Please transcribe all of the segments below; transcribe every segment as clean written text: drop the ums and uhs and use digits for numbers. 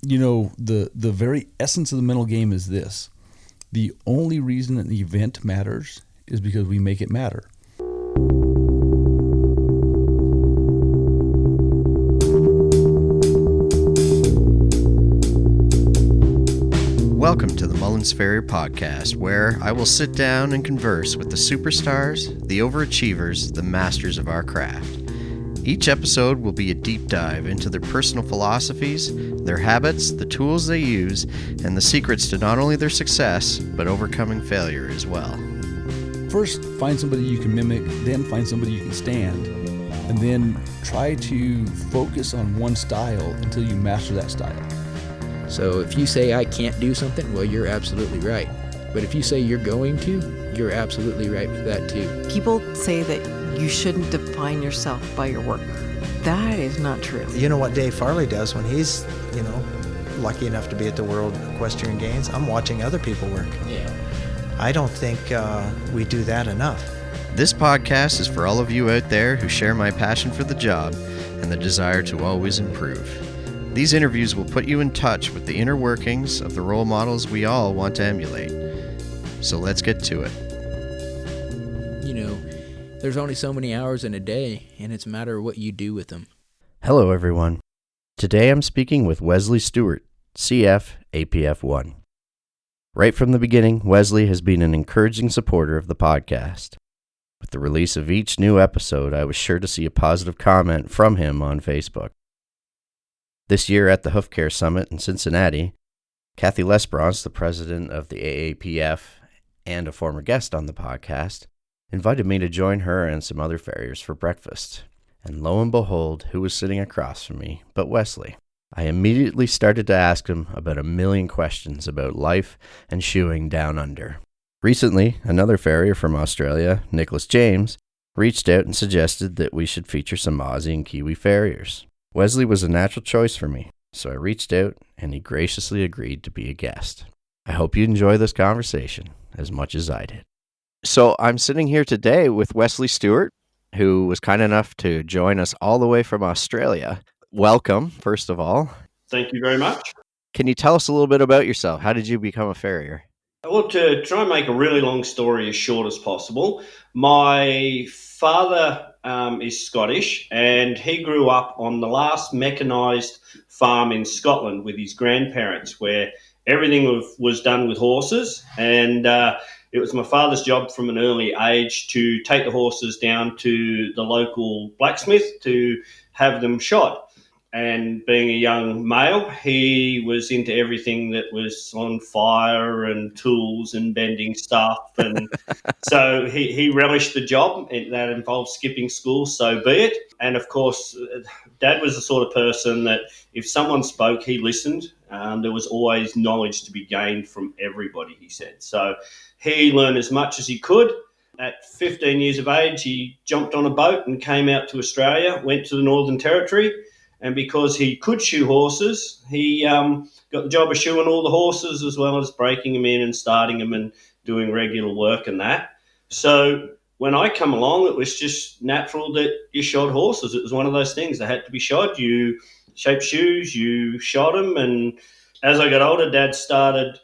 The very essence of the mental game is this. The only reason an event matters is because we make it matter. Welcome to the Mullins Farrier Podcast, where I will sit down and converse with the superstars, the overachievers, the masters of our craft. Each episode will be a deep dive into their personal philosophies, their habits, the tools they use, and the secrets to not only their success, but overcoming failure as well. First, find somebody you can mimic, then find somebody you can stand, and then try to focus on one style until you master that style. So if you say I can't do something, well, you're absolutely right. But if you say you're going to, you're absolutely right with that too. People say that you shouldn't define yourself by your work. That is not true. You know what Dave Farley does when he's, lucky enough to be at the World Equestrian Games? I'm watching other people work. Yeah. I don't think we do that enough. This podcast is for all of you out there who share my passion for the job and the desire to always improve. These interviews will put you in touch with the inner workings of the role models we all want to emulate. So let's get to it. There's only so many hours in a day, and it's a matter of what you do with them. Hello, everyone. Today I'm speaking with Wesley Stewart CF APF-1. Right from the beginning, Wesley has been an encouraging supporter of the podcast. With the release of each new episode, I was sure to see a positive comment from him on Facebook. This year at the Hoof-Care Summit in Cincinnati, Kathy Lesbronce, the president of the AAPF and a former guest on the podcast, invited me to join her and some other farriers for breakfast. And lo and behold, who was sitting across from me but Wesley. I immediately started to ask him about a million questions about life and shoeing down under. Recently, another farrier from Australia, Nicholas James, reached out and suggested that we should feature some Aussie and Kiwi farriers. Wesley was a natural choice for me, so I reached out and he graciously agreed to be a guest. I hope you enjoy this conversation as much as I did. So I'm sitting here today with Wesley Stewart, who was kind enough to join us all the way from Australia. Welcome, first of all. Thank you very much. Can you tell us a little bit about yourself? How did you become a farrier? Well, to try and make a really long story as short as possible, my father is Scottish, and he grew up on the last mechanised farm in Scotland with his grandparents, where everything was done with horses, and it was my father's job from an early age to take the horses down to the local blacksmith to have them shod. And being a young male, he was into everything that was on fire and tools and bending stuff. And so he relished the job. That involved skipping school, so be it. And of course, Dad was the sort of person that if someone spoke, he listened. There was always knowledge to be gained from everybody, he said. So he learned as much as he could. At 15 years of age, he jumped on a boat and came out to Australia, went to the Northern Territory. And because he could shoe horses, he got the job of shoeing all the horses as well as breaking them in and starting them and doing regular work and that. So when I come along, it was just natural that you shod horses. It was one of those things. They had to be shod. You shaped shoes, you shod them. And as I got older, Dad started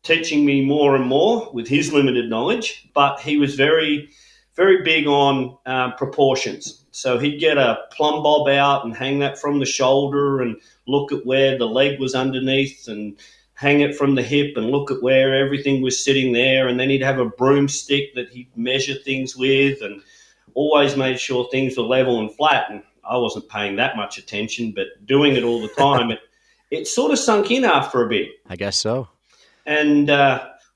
teaching me more and more with his limited knowledge. But he was very, very big on proportions. So he'd get a plumb bob out and hang that from the shoulder and look at where the leg was underneath and hang it from the hip and look at where everything was sitting there. And then he'd have a broomstick that he'd measure things with and always made sure things were level and flat. And I wasn't paying that much attention, but doing it all the time, it sort of sunk in after a bit. I guess so. And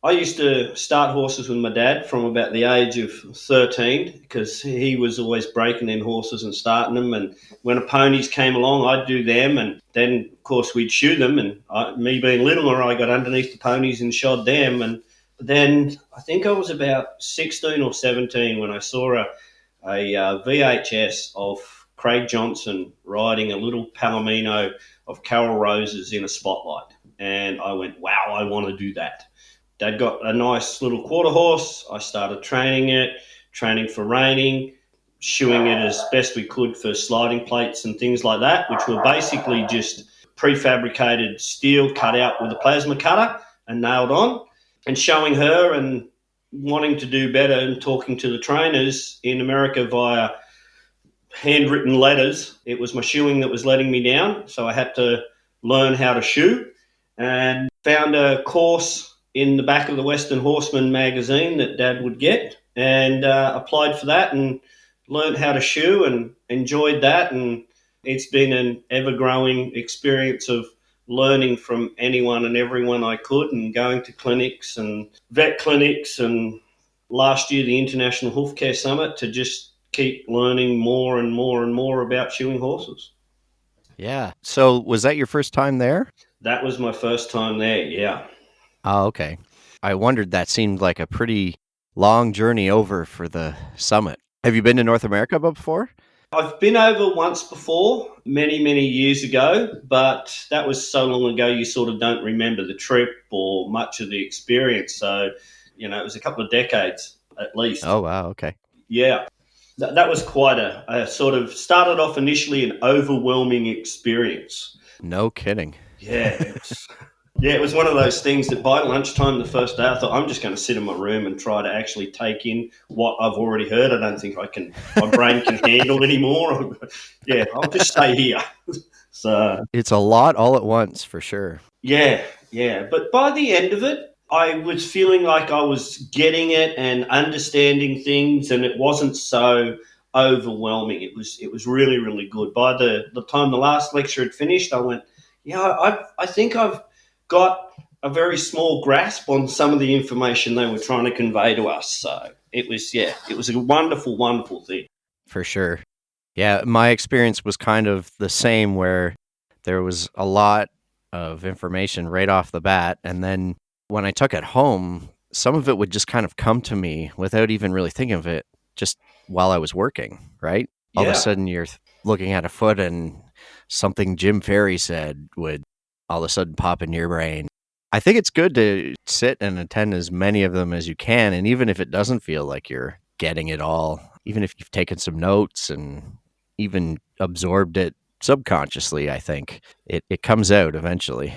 I used to start horses with my dad from about the age of 13 because he was always breaking in horses and starting them. And when the ponies came along, I'd do them. And then, of course, we'd shoe them. And me being littler, I got underneath the ponies and shod them. And then I think I was about 16 or 17 when I saw a VHS of Craig Johnson riding a little Palomino of Carol Roses in a spotlight. And I went, wow, I want to do that. Dad got a nice little quarter horse. I started training it, training for reining, shoeing it as best we could for sliding plates and things like that, which were basically just prefabricated steel cut out with a plasma cutter and nailed on, and showing her and wanting to do better and talking to the trainers in America via handwritten letters. It was my shoeing that was letting me down, so I had to learn how to shoe, and found a course in the back of the Western Horseman magazine that Dad would get, and applied for that and learned how to shoe and enjoyed that. And it's been an ever-growing experience of learning from anyone and everyone I could, and going to clinics and vet clinics, and last year the International Hoof-Care Summit, to just keep learning more and more and more about shoeing horses. Yeah. So was that your first time there? That was my first time there, yeah. Oh, okay. I wondered, that seemed like a pretty long journey over for the summit. Have you been to North America before? I've been over once before, many, many years ago, but that was so long ago you sort of don't remember the trip or much of the experience. So, it was a couple of decades at least. Oh, wow. Okay. Yeah. That was quite a sort of, started off initially an overwhelming experience. No kidding. Yeah. It was one of those things that by lunchtime the first day, I thought, I'm just going to sit in my room and try to actually take in what I've already heard. I don't think my brain can handle anymore. Yeah, I'll just stay here. So it's a lot all at once, for sure. Yeah. But by the end of it, I was feeling like I was getting it and understanding things, and it wasn't so overwhelming. It was really, really good. By the time the last lecture had finished, I went, I think I've got a very small grasp on some of the information they were trying to convey to us. So it was a wonderful, wonderful thing. For sure. Yeah, my experience was kind of the same, where there was a lot of information right off the bat, and then when I took it home, some of it would just kind of come to me without even really thinking of it, just while I was working, right? All of a sudden you're looking at a foot, and something Jim Ferry said would all of a sudden pop in your brain. I think it's good to sit and attend as many of them as you can, and even if it doesn't feel like you're getting it all, even if you've taken some notes and even absorbed it subconsciously, I think it comes out eventually.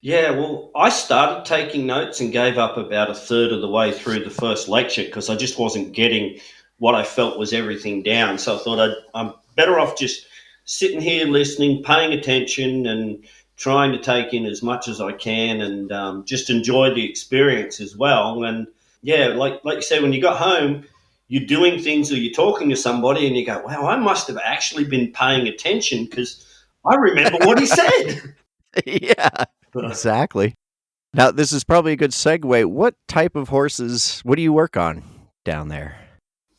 Yeah, well, I started taking notes and gave up about a third of the way through the first lecture because I just wasn't getting what I felt was everything down. So I thought I'm better off just sitting here listening, paying attention, and trying to take in as much as I can, and just enjoy the experience as well. And yeah, like you said, when you got home, you're doing things or you're talking to somebody and you go, wow, I must have actually been paying attention because I remember what he said. Yeah, exactly. Now, this is probably a good segue. What type of horses, what do you work on down there?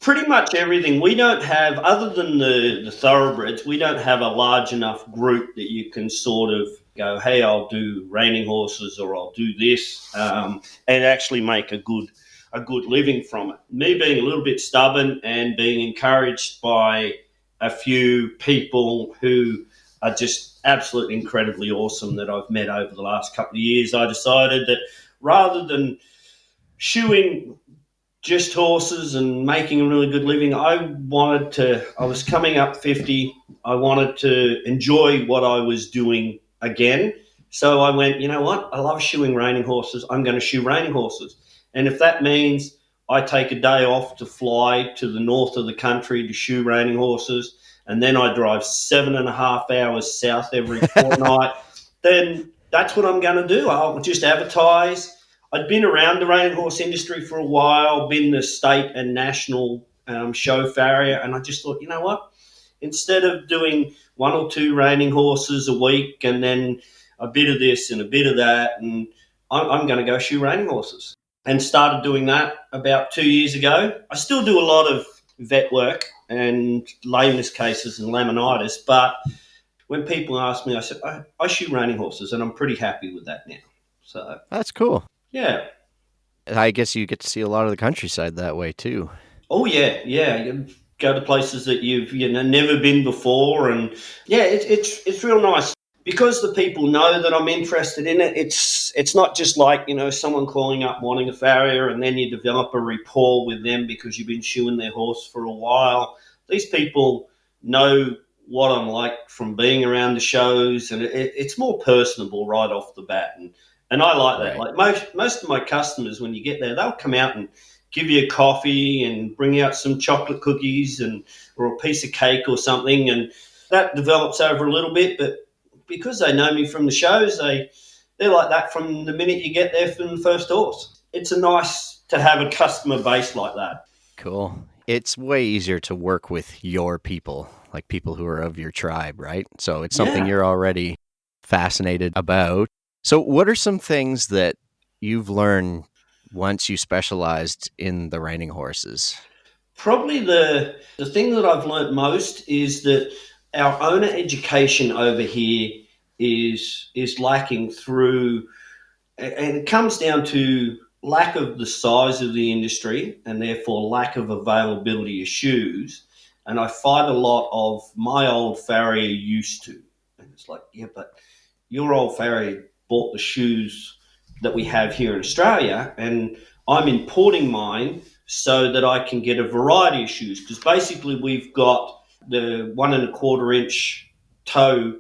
Pretty much everything. We don't have, other than the thoroughbreds, we don't have a large enough group that you can sort of go, hey, I'll do reining horses or I'll do this, and actually make a good living from it. Me being a little bit stubborn and being encouraged by a few people who are just absolutely incredibly awesome that I've met over the last couple of years, I decided that rather than shoeing just horses and making a really good living, I was coming up 50. I wanted to enjoy what I was doing again. So I went, you know what? I love shoeing reining horses. I'm going to shoe reining horses. And if that means I take a day off to fly to the north of the country to shoe reining horses, and then I drive 7.5 hours south every fortnight, then that's what I'm going to do. I'll just advertise. I'd been around the reining horse industry for a while, been the state and national show farrier, and I just thought, you know what? Instead of doing 1 or 2 reining horses a week and then a bit of this and a bit of that, and I'm going to go shoe reining horses. And started doing that about 2 years ago. I still do a lot of vet work and lameness cases and laminitis, but when people ask me, I said, I shoe reining horses, and I'm pretty happy with that now. So that's cool. Yeah. I guess you get to see a lot of the countryside that way too. Oh, yeah. You go to places that you've never been before, and yeah, it's real nice. Because the people know that I'm interested in it, it's not just like, someone calling up wanting a farrier and then you develop a rapport with them because you've been shoeing their horse for a while. These people know what I'm like from being around the shows, and it's more personable right off the bat. And I like that. Right. Like most of my customers, when you get there, they'll come out and give you a coffee and bring out some chocolate cookies or a piece of cake or something, and that develops over a little bit. But because they know me from the shows, they're like that from the minute you get there from the first horse. It's a nice to have a customer base like that. Cool. It's way easier to work with your people, like people who are of your tribe, right? So it's something you're already fascinated about. So what are some things that you've learned once you specialized in the reining horses? Probably the thing that I've learnt most is that our owner education over here is lacking through, and it comes down to lack of the size of the industry and therefore lack of availability of shoes. And I find a lot of my old farrier used to. And it's like, yeah, but your old farrier bought the shoes that we have here in Australia, and I'm importing mine so that I can get a variety of shoes. Because basically we've got the 1.25 inch toe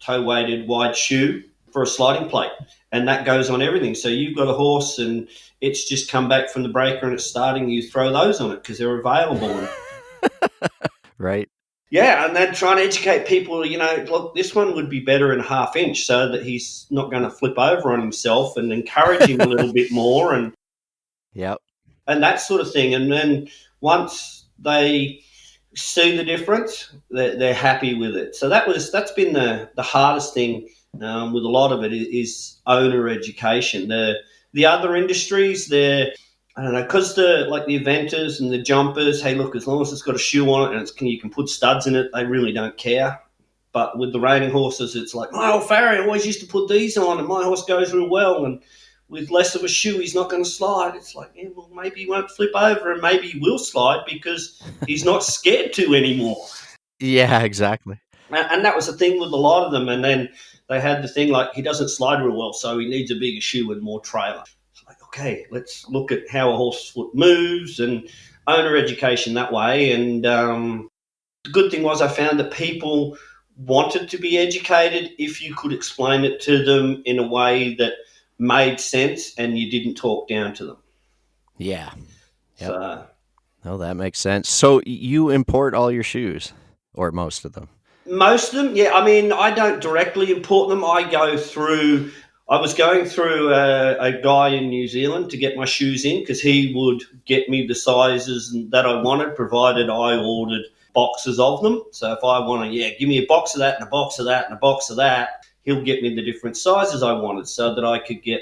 weighted wide shoe for a sliding plate, and that goes on everything. So you've got a horse and it's just come back from the breaker and it's starting, you throw those on it because they're available. Right. Yeah, and then trying to educate people, look, this one would be better in 1/2 inch so that he's not going to flip over on himself, and encourage him a little bit more and that sort of thing. And then once they see the difference, they're happy with it. So that's been the hardest thing with a lot of it is owner education. The other industries, I don't know, because the eventers and the jumpers, hey, look, as long as it's got a shoe on it and you can put studs in it, they really don't care. But with the reining horses, it's like, my old farrier always used to put these on and my horse goes real well, and with less of a shoe, he's not going to slide. It's like, yeah, well, maybe he won't flip over and maybe he will slide because he's not scared to anymore. Yeah, exactly. And that was the thing with a lot of them. And then they had the thing like, he doesn't slide real well, so he needs a bigger shoe and more trailer. It's like, okay, let's look at how a horse's foot moves and owner education that way. And the good thing was I found that people wanted to be educated if you could explain it to them in a way that made sense and you didn't talk down to them. Yeah. Yep. So, that makes sense. So you import all your shoes, or most of them? Most of them, yeah. I mean, I don't directly import them. I was going through a guy in New Zealand to get my shoes in because he would get me the sizes that I wanted, provided I ordered boxes of them. So if I want to, give me a box of that and a box of that and a box of that, he'll get me the different sizes I wanted so that I could get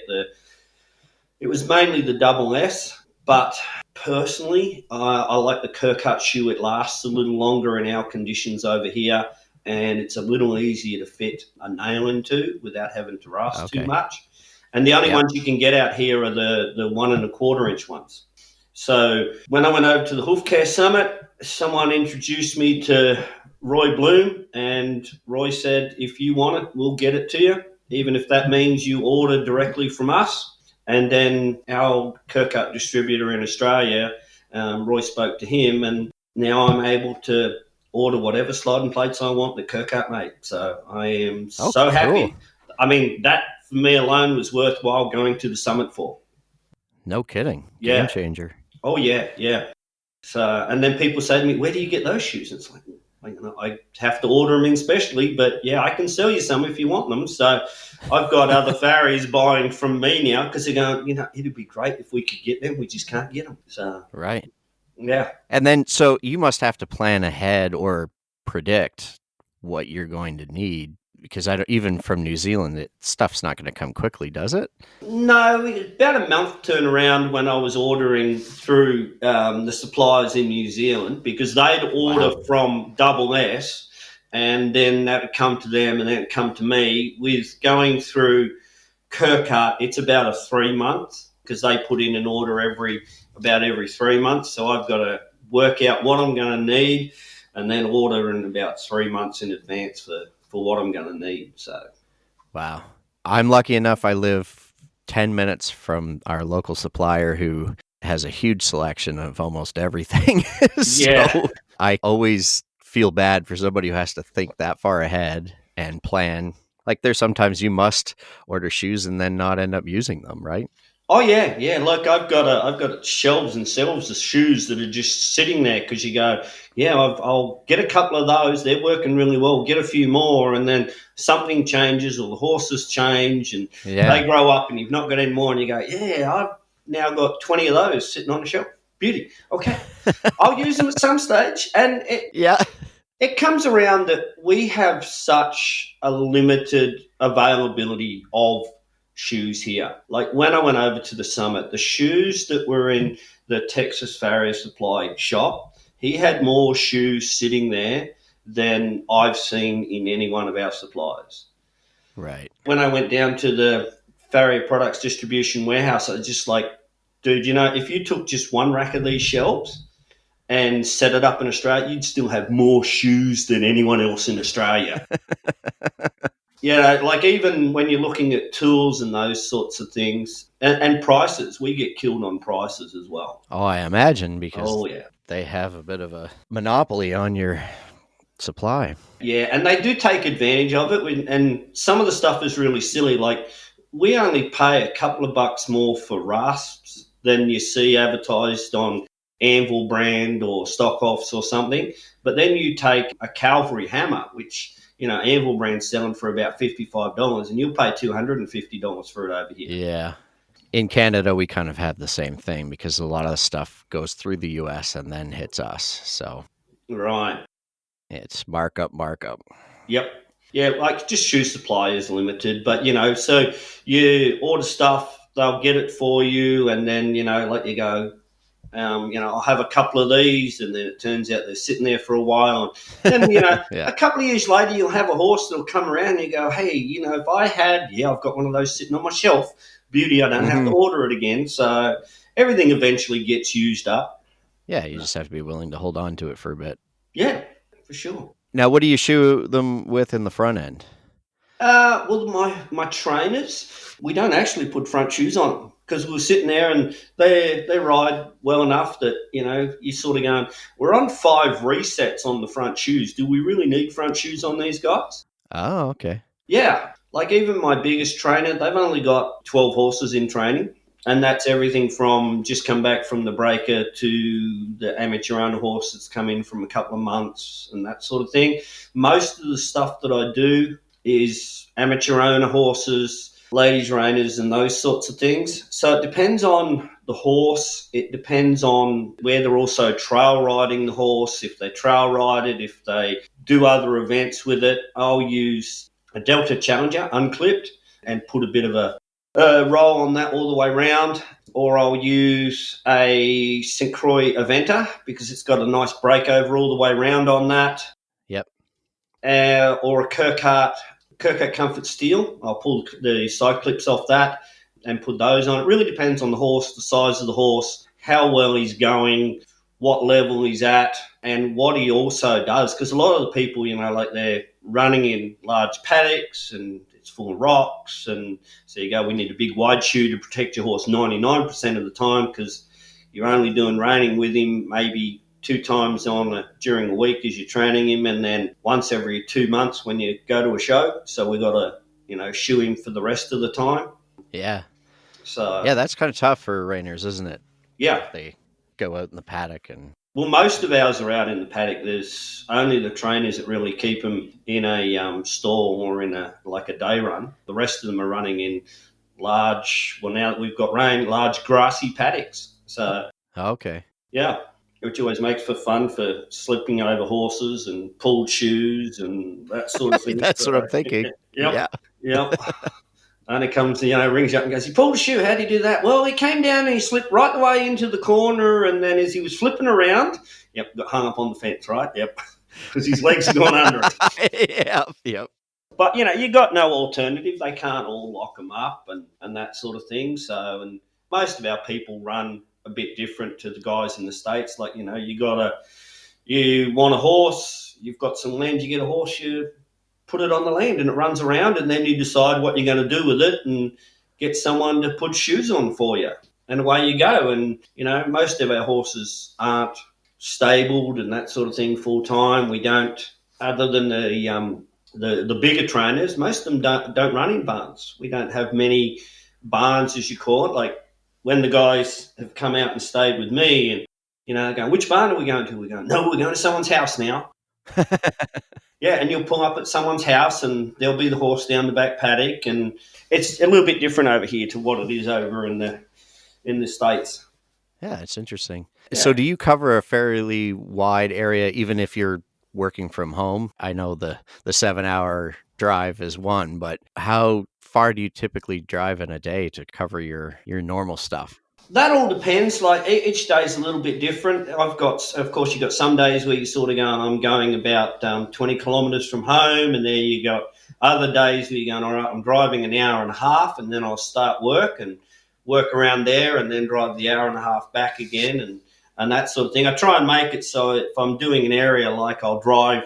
it was mainly the double S, but personally, I like the Kirkut shoe. It lasts a little longer in our conditions over here, and it's a little easier to fit a nail into without having to rust too much. And the only ones you can get out here are the 1.25 inch ones. So when I went over to the Hoof-Care Summit, someone introduced me to Roy Bloom, and Roy said, if you want it, we'll get it to you, even if that means you order directly from us. And then our Kirkut distributor in Australia, Roy spoke to him, and now I'm able to order whatever sliding plates I want that Kirkut made. So I am so happy. I mean, that for me alone was worthwhile going to the summit for. No kidding. Game changer. Oh, yeah. So, and then people say to me, where do you get those shoes? It's like, I have to order them in specially, but I can sell you some if you want them. So I've got other farriers buying from me now because they're going, it'd be great if we could get them. We just can't get them. So, right. Yeah. And then, so you must have to plan ahead or predict what you're going to need, because even from New Zealand, stuff's not going to come quickly, does it? No, about a month turnaround when I was ordering through the suppliers in New Zealand, because they'd order from Double S, and then that would come to them and then it'd come to me. With going through Kirkut, it's about a 3 month, because they put in an order every 3 months. So I've got to work out what I'm going to need and then order in about 3 months in advance for what I'm going to need. So, wow. I'm lucky enough I live 10 minutes from our local supplier who has a huge selection of almost everything. So I always feel bad for somebody who has to think that far ahead and plan. Like there's sometimes you must order shoes and then not end up using them, right? Oh yeah. Like I've got shelves and shelves of shoes that are just sitting there because you go, yeah, I'll get a couple of those. They're working really well. Get a few more, and then something changes or the horses change and they grow up, and you've not got any more, and you go, yeah, I've now got 20 of those sitting on the shelf. Beauty. Okay, I'll use them at some stage, and it comes around that we have such a limited availability of shoes here. Like when I went over to the summit, the shoes that were in the Texas Farrier Supply shop, he had more shoes sitting there than I've seen in any one of our suppliers. Right. When I went down to the Farrier Products Distribution Warehouse, I was just like, dude, if you took just one rack of these shelves and set it up in Australia, you'd still have more shoes than anyone else in Australia. Like even when you're looking at tools and those sorts of things and prices, we get killed on prices as well. Oh, I imagine because they have a bit of a monopoly on your supply. Yeah, and they do take advantage of it. And some of the stuff is really silly. Like we only pay a couple of bucks more for rasps than you see advertised on Anvil brand or Stockoffs or something. But then you take a Calvary hammer, which Anvil brand's selling for about $55, and you'll pay $250 for it over here. Yeah. In Canada, we kind of have the same thing because a lot of the stuff goes through the U.S. and then hits us. So, right. It's markup. Yep. Yeah, like just shoe supply is limited, but so you order stuff, they'll get it for you, and then let you go. I'll have a couple of these, and then it turns out they're sitting there for a while. And then, a couple of years later, you'll have a horse that'll come around and you go, hey, if I had, I've got one of those sitting on my shelf. Beauty, I don't have to order it again. So everything eventually gets used up. Yeah, you just have to be willing to hold on to it for a bit. Yeah, for sure. Now, what do you shoe them with in the front end? Well, my trainers, we don't actually put front shoes on because we're sitting there and they ride well enough that, you're sort of going, we're on 5 resets on the front shoes. Do we really need front shoes on these guys? Oh, okay. Yeah. Like even my biggest trainer, they've only got 12 horses in training. And that's everything from just come back from the breaker to the amateur owner horse that's come in from a couple of months and that sort of thing. Most of the stuff that I do is amateur owner horses, ladies reigners and those sorts of things. So it depends on the horse. It depends on where they're also trail riding the horse. If they trail ride it, if they do other events with it, I'll use a Delta Challenger unclipped and put a bit of a roll on that all the way around, or I'll use a St. Croix Aventa because it's got a nice breakover all the way around on that. Yep. Or a Kirkart Comfort Steel. I'll pull the side clips off that and put those on. It really depends on the horse, the size of the horse, how well he's going, what level he's at, and what he also does. Because a lot of the people, like they're running in large paddocks and it's full of rocks, and so you go, we need a big wide shoe to protect your horse 99% of the time because you're only doing reining with him maybe 2 times during the week as you're training him, and then once every 2 months when you go to a show. So we got to, shoe him for the rest of the time. Yeah. So yeah, that's kind of tough for reiners, isn't it? Yeah. They go out in the paddock and... Well, most of ours are out in the paddock. There's only the trainers that really keep them in a stall or in a day run. The rest of them are running in large, well, now that we've got rain, large grassy paddocks. So, okay. Yeah, which always makes for fun for slipping over horses and pulled shoes and that sort of thing. That's what I'm thinking. Yep. And it comes, rings you up and goes, he pulled a shoe. How'd he do that? Well, he came down and he slipped right the way into the corner. And then as he was flipping around, got hung up on the fence, right? Yep. Because his legs had gone under it. Yep. But, you got no alternative. They can't all lock them up and that sort of thing. So, and most of our people run a bit different to the guys in the States. Like, you want a horse, you've got some land, you get a horse, you put it on the land and it runs around, and then you decide what you're going to do with it and get someone to put shoes on for you. And away you go. And, most of our horses aren't stabled and that sort of thing full time. We don't, other than the bigger trainers, most of them don't run in barns. We don't have many barns, as you call it. Like when the guys have come out and stayed with me, and they're going, which barn are we going to? We're going, no, we're going to someone's house now. Yeah, and you'll pull up at someone's house and there'll be the horse down the back paddock, and it's a little bit different over here to what it is over in the States. Yeah, it's interesting. Yeah. So do you cover a fairly wide area even if you're working from home? I know the 7-hour drive is one, but how far do you typically drive in a day to cover your normal stuff? That all depends. Like each day is a little bit different. Of course, you've got some days where you're sort of going, I'm going about 20 kilometres from home, and there you got other days where you're going, all right, I'm driving an hour and a half, and then I'll start work around there, and then drive the hour and a half back again, and that sort of thing. I try and make it so if I'm doing an area, like I'll drive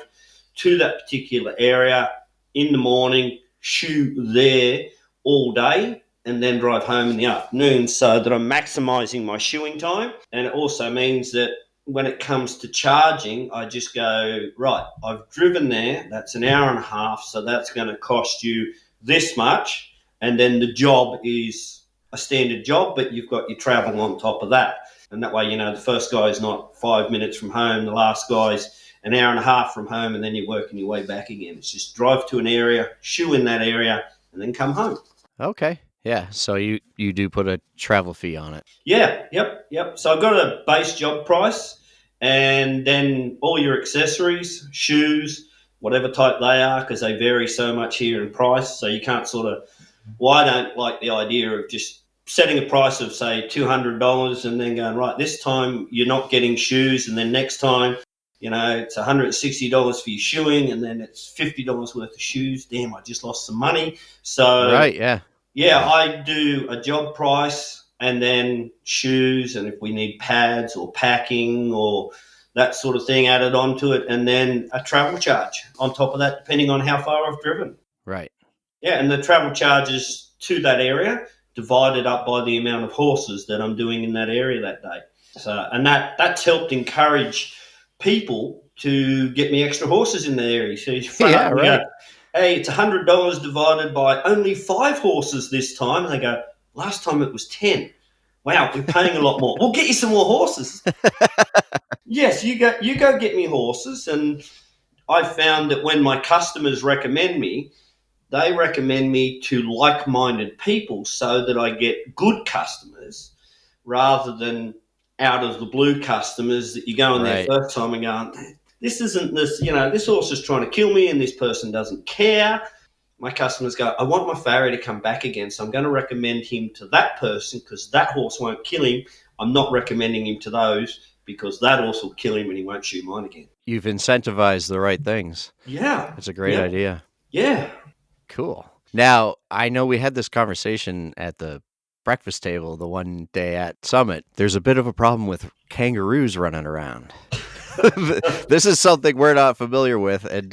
to that particular area in the morning, shoot there all day, and then drive home in the afternoon, so that I'm maximising my shoeing time. And it also means that when it comes to charging, I just go, right, I've driven there, that's an hour and a half, so that's going to cost you this much, and then the job is a standard job, but you've got your travel on top of that. And that way, the first guy's not 5 minutes from home, the last guy's an hour and a half from home, and then you're working your way back again. It's just drive to an area, shoe in that area, and then come home. Okay. Yeah, so you do put a travel fee on it. Yeah, yep. So I've got a base job price, and then all your accessories, shoes, whatever type they are, because they vary so much here in price. So you can't I don't like the idea of just setting a price of, say, $200 and then going, right, this time you're not getting shoes, and then next time, it's $160 for your shoeing, and then it's $50 worth of shoes. Damn, I just lost some money. So right, yeah. Yeah, I do a job price and then shoes, and if we need pads or packing or that sort of thing added onto it, and then a travel charge on top of that, depending on how far I've driven. Right. Yeah, and the travel charges to that area divided up by the amount of horses that I'm doing in that area that day. So, and that's helped encourage people to get me extra horses in the area. So yeah, right. Hey, it's $100 divided by only 5 horses this time. And they go, last time it was 10. Wow, we're paying a lot more. We'll get you some more horses. Yes, you go get me horses. And I found that when my customers recommend me, they recommend me to like-minded people so that I get good customers rather than out of the blue customers that you go in there first time and going, this horse is trying to kill me and this person doesn't care. My customers go, I want my farrier to come back again, so I'm going to recommend him to that person because that horse won't kill him. I'm not recommending him to those because that horse will kill him and he won't shoot mine again. You've incentivized the right things. Yeah. It's a great idea. Yeah. Cool. Now, I know we had this conversation at the breakfast table the one day at Summit. There's a bit of a problem with kangaroos running around. This is something we're not familiar with and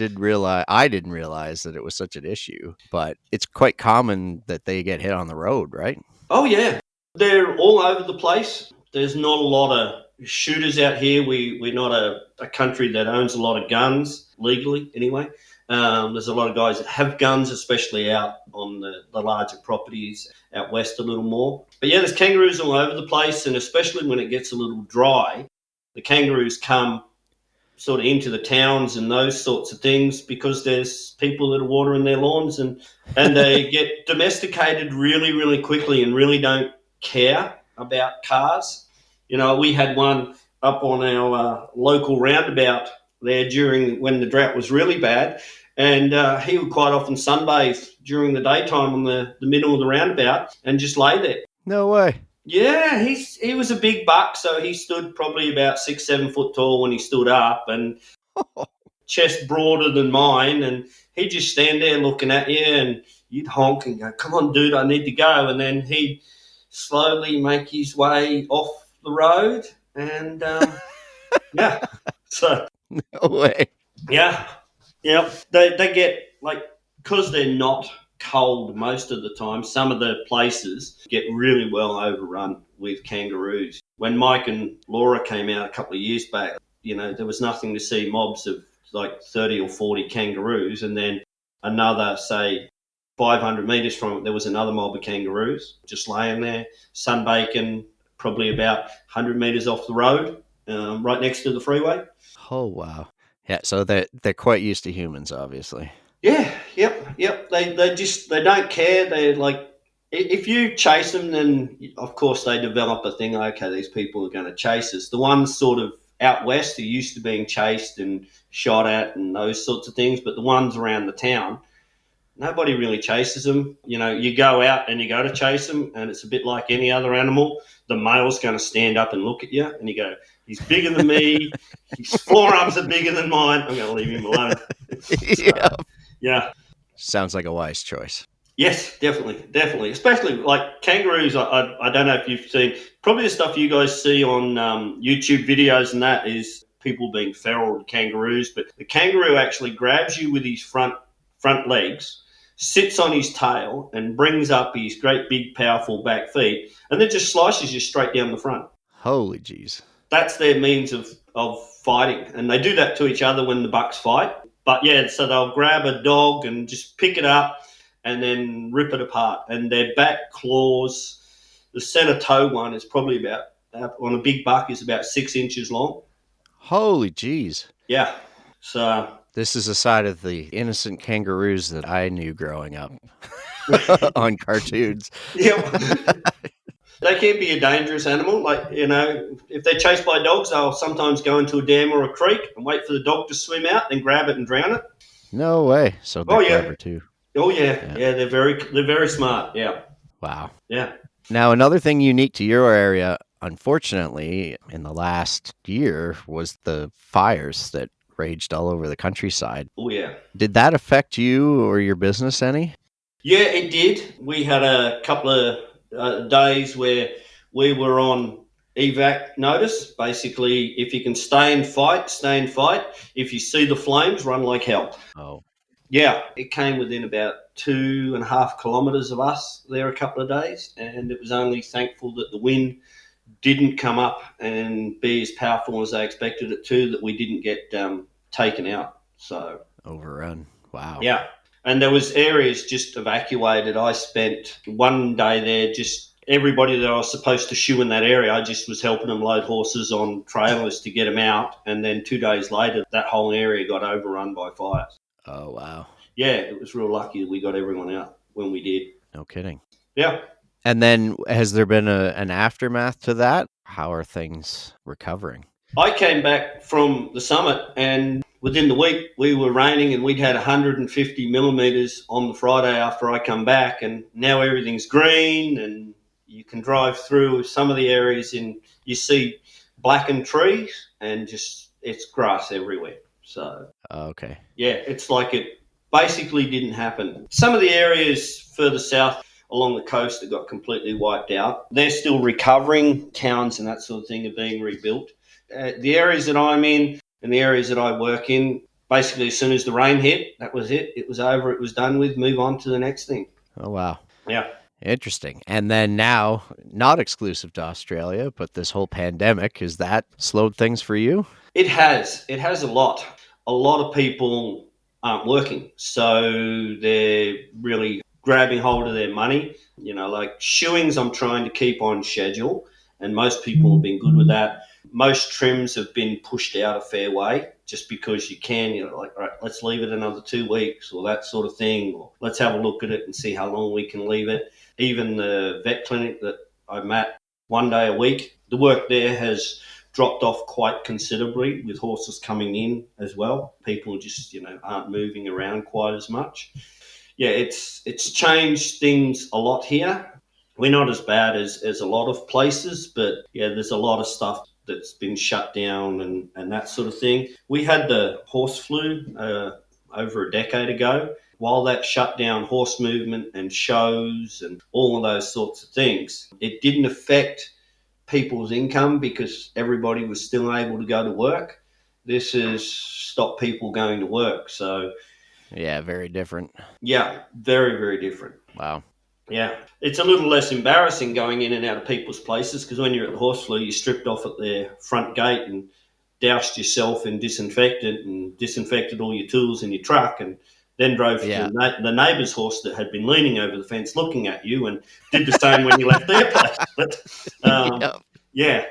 I didn't realize that it was such an issue, but it's quite common that they get hit on the road, right? Oh, yeah. They're all over the place. There's not a lot of shooters out here. We're not a country that owns a lot of guns, legally anyway. There's a lot of guys that have guns, especially out on the larger properties out west a little more. But yeah, there's kangaroos all over the place, and especially when it gets a little dry, the kangaroos come sort of into the towns and those sorts of things because there's people that are watering their lawns and they get domesticated really, really quickly and really don't care about cars. We had one up on our local roundabout there when the drought was really bad, and he would quite often sunbathe during the daytime on the middle of the roundabout and just lay there. No way. Yeah, he was a big buck, so he stood probably about 6-7 foot tall when he stood up, and chest broader than mine, and he'd just stand there looking at you, and you'd honk and go, "Come on, dude, I need to go," and then he'd slowly make his way off the road, and yeah, so no way. Yeah, they get because they're not cold most of the time, some of the places get really well overrun with kangaroos. When Mike and Laura came out a couple of years back, there was nothing to see mobs of like 30 or 40 kangaroos, and then another, say, 500 metres from it, there was another mob of kangaroos just laying there, sunbaking, probably about 100 metres off the road, right next to the freeway. Oh, wow. Yeah, so they're quite used to humans, obviously. Yeah, yep. They don't care. They like, if you chase them, then of course they develop a thing. Okay, these people are going to chase us. The ones sort of out west are used to being chased and shot at and those sorts of things, but the ones around the town, nobody really chases them. You go out and you go to chase them, and it's a bit like any other animal. The male's going to stand up and look at you, and you go, he's bigger than me. His forearms are bigger than mine. I'm going to leave him alone. Yeah. Sounds like a wise choice. Yes, definitely. Especially like kangaroos. I don't know if you've seen, probably the stuff you guys see on YouTube videos, and that is people being feral to kangaroos. But the kangaroo actually grabs you with his front legs, sits on his tail, and brings up his great big powerful back feet, and then just slices you straight down the front. Holy jeez. That's their means of fighting, and they do that to each other when the bucks fight. But yeah, so they'll grab a dog and just pick it up and then rip it apart. And their back claws, the center toe one is probably about, on a big buck, is about 6 inches long. Holy jeez. Yeah. So this is a side of the innocent kangaroos that I knew growing up on cartoons. Yeah. They can be a dangerous animal. Like, if they're chased by dogs, they'll sometimes go into a dam or a creek and wait for the dog to swim out, then grab it and drown it. No way. So they're clever too. Oh yeah. They're very smart. Yeah. Wow. Yeah. Now, another thing unique to your area, unfortunately, in the last year, was the fires that raged all over the countryside. Oh yeah. Did that affect you or your business any? Yeah, it did. We had a couple of days where we were on evac notice. Basically, if you can stay and fight, stay and fight. If you see the flames, run like hell. Oh. Yeah, it came within about 2.5 kilometres of us there a couple of days, and it was only thankful that the wind didn't come up and be as powerful as they expected it to, that we didn't get taken out. So overrun. Wow. Yeah. And there was areas just evacuated. I spent one day there, just everybody that I was supposed to shoe in that area, I just was helping them load horses on trailers to get them out. And then 2 days later, that whole area got overrun by fires. Oh, wow. Yeah, it was real lucky that we got everyone out when we did. No kidding. Yeah. And then has there been an aftermath to that? How are things recovering? I came back from the summit, and within the week we were raining, and we'd had 150 millimetres on the Friday after I come back, and now everything's green, and you can drive through some of the areas and you see blackened trees and just it's grass everywhere. So okay. Yeah, it's like it basically didn't happen. Some of the areas further south along the coast that got completely wiped out, they're still recovering. Towns and that sort of thing are being rebuilt. The areas that I'm in and the areas that I work in, basically as soon as the rain hit, that was it. It was over. It was done with. Move on to the next thing. Oh, wow. Yeah. Interesting. And then now, not exclusive to Australia, but this whole pandemic, has that slowed things for you? It has. It has a lot. A lot of people aren't working. So they're really grabbing hold of their money. Like shoeings, I'm trying to keep on schedule, and most people have been good with that. Most trims have been pushed out a fair way just because you can. Like, all right, let's leave it another 2 weeks or that sort of thing. Or let's have a look at it and see how long we can leave it. Even the vet clinic that I'm at 1 day a week, the work there has dropped off quite considerably with horses coming in as well. People just, aren't moving around quite as much. Yeah, it's changed things a lot here. We're not as bad as a lot of places, but yeah, there's a lot of stuff that's been shut down and that sort of thing. We had the horse flu over a decade ago. While that shut down horse movement and shows and all of those sorts of things, it didn't affect people's income because everybody was still able to go to work. This has stopped people going to work. So yeah, very different. Yeah, very, very different. Wow. Yeah, it's a little less embarrassing going in and out of people's places because when you're at the horse flu, you're stripped off at their front gate and doused yourself in disinfectant and disinfected all your tools in your truck, and then drove to the neighbour's horse that had been leaning over the fence looking at you, and did the same when you left their place. But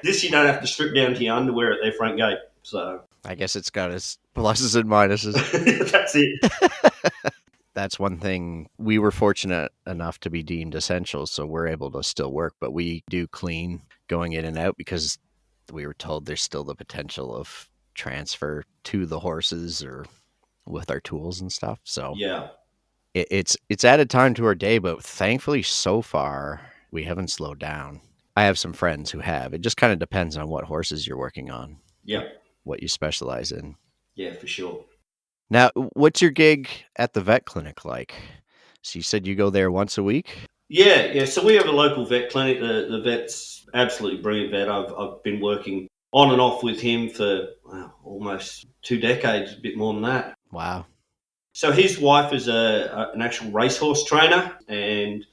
this you don't have to strip down to your underwear at their front gate. So I guess it's got its pluses and minuses. That's it. That's one thing. We were fortunate enough to be deemed essential, so we're able to still work, but we do clean going in and out because we were told there's still the potential of transfer to the horses or with our tools and stuff. So it's added time to our day, but thankfully so far we haven't slowed down. I have some friends who have. It just kind of depends on what horses you're working on. Yeah. What you specialize in. Yeah, for sure. Now, what's your gig at the vet clinic like? So you said you go there once a week? Yeah. So we have a local vet clinic. The vet's absolutely brilliant vet. I've been working on and off with him for almost 2 decades, a bit more than that. Wow. So his wife is an actual racehorse trainer, and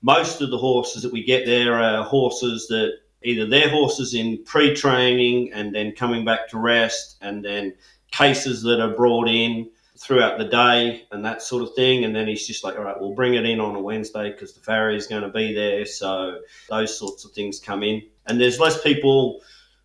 most of the horses that we get there are horses that either their horses in pre-training and then coming back to rest, and then cases that are brought in throughout the day and that sort of thing. And then he's just like, all right, we'll bring it in on a Wednesday because the farrier is going to be there. So those sorts of things come in. And there's less people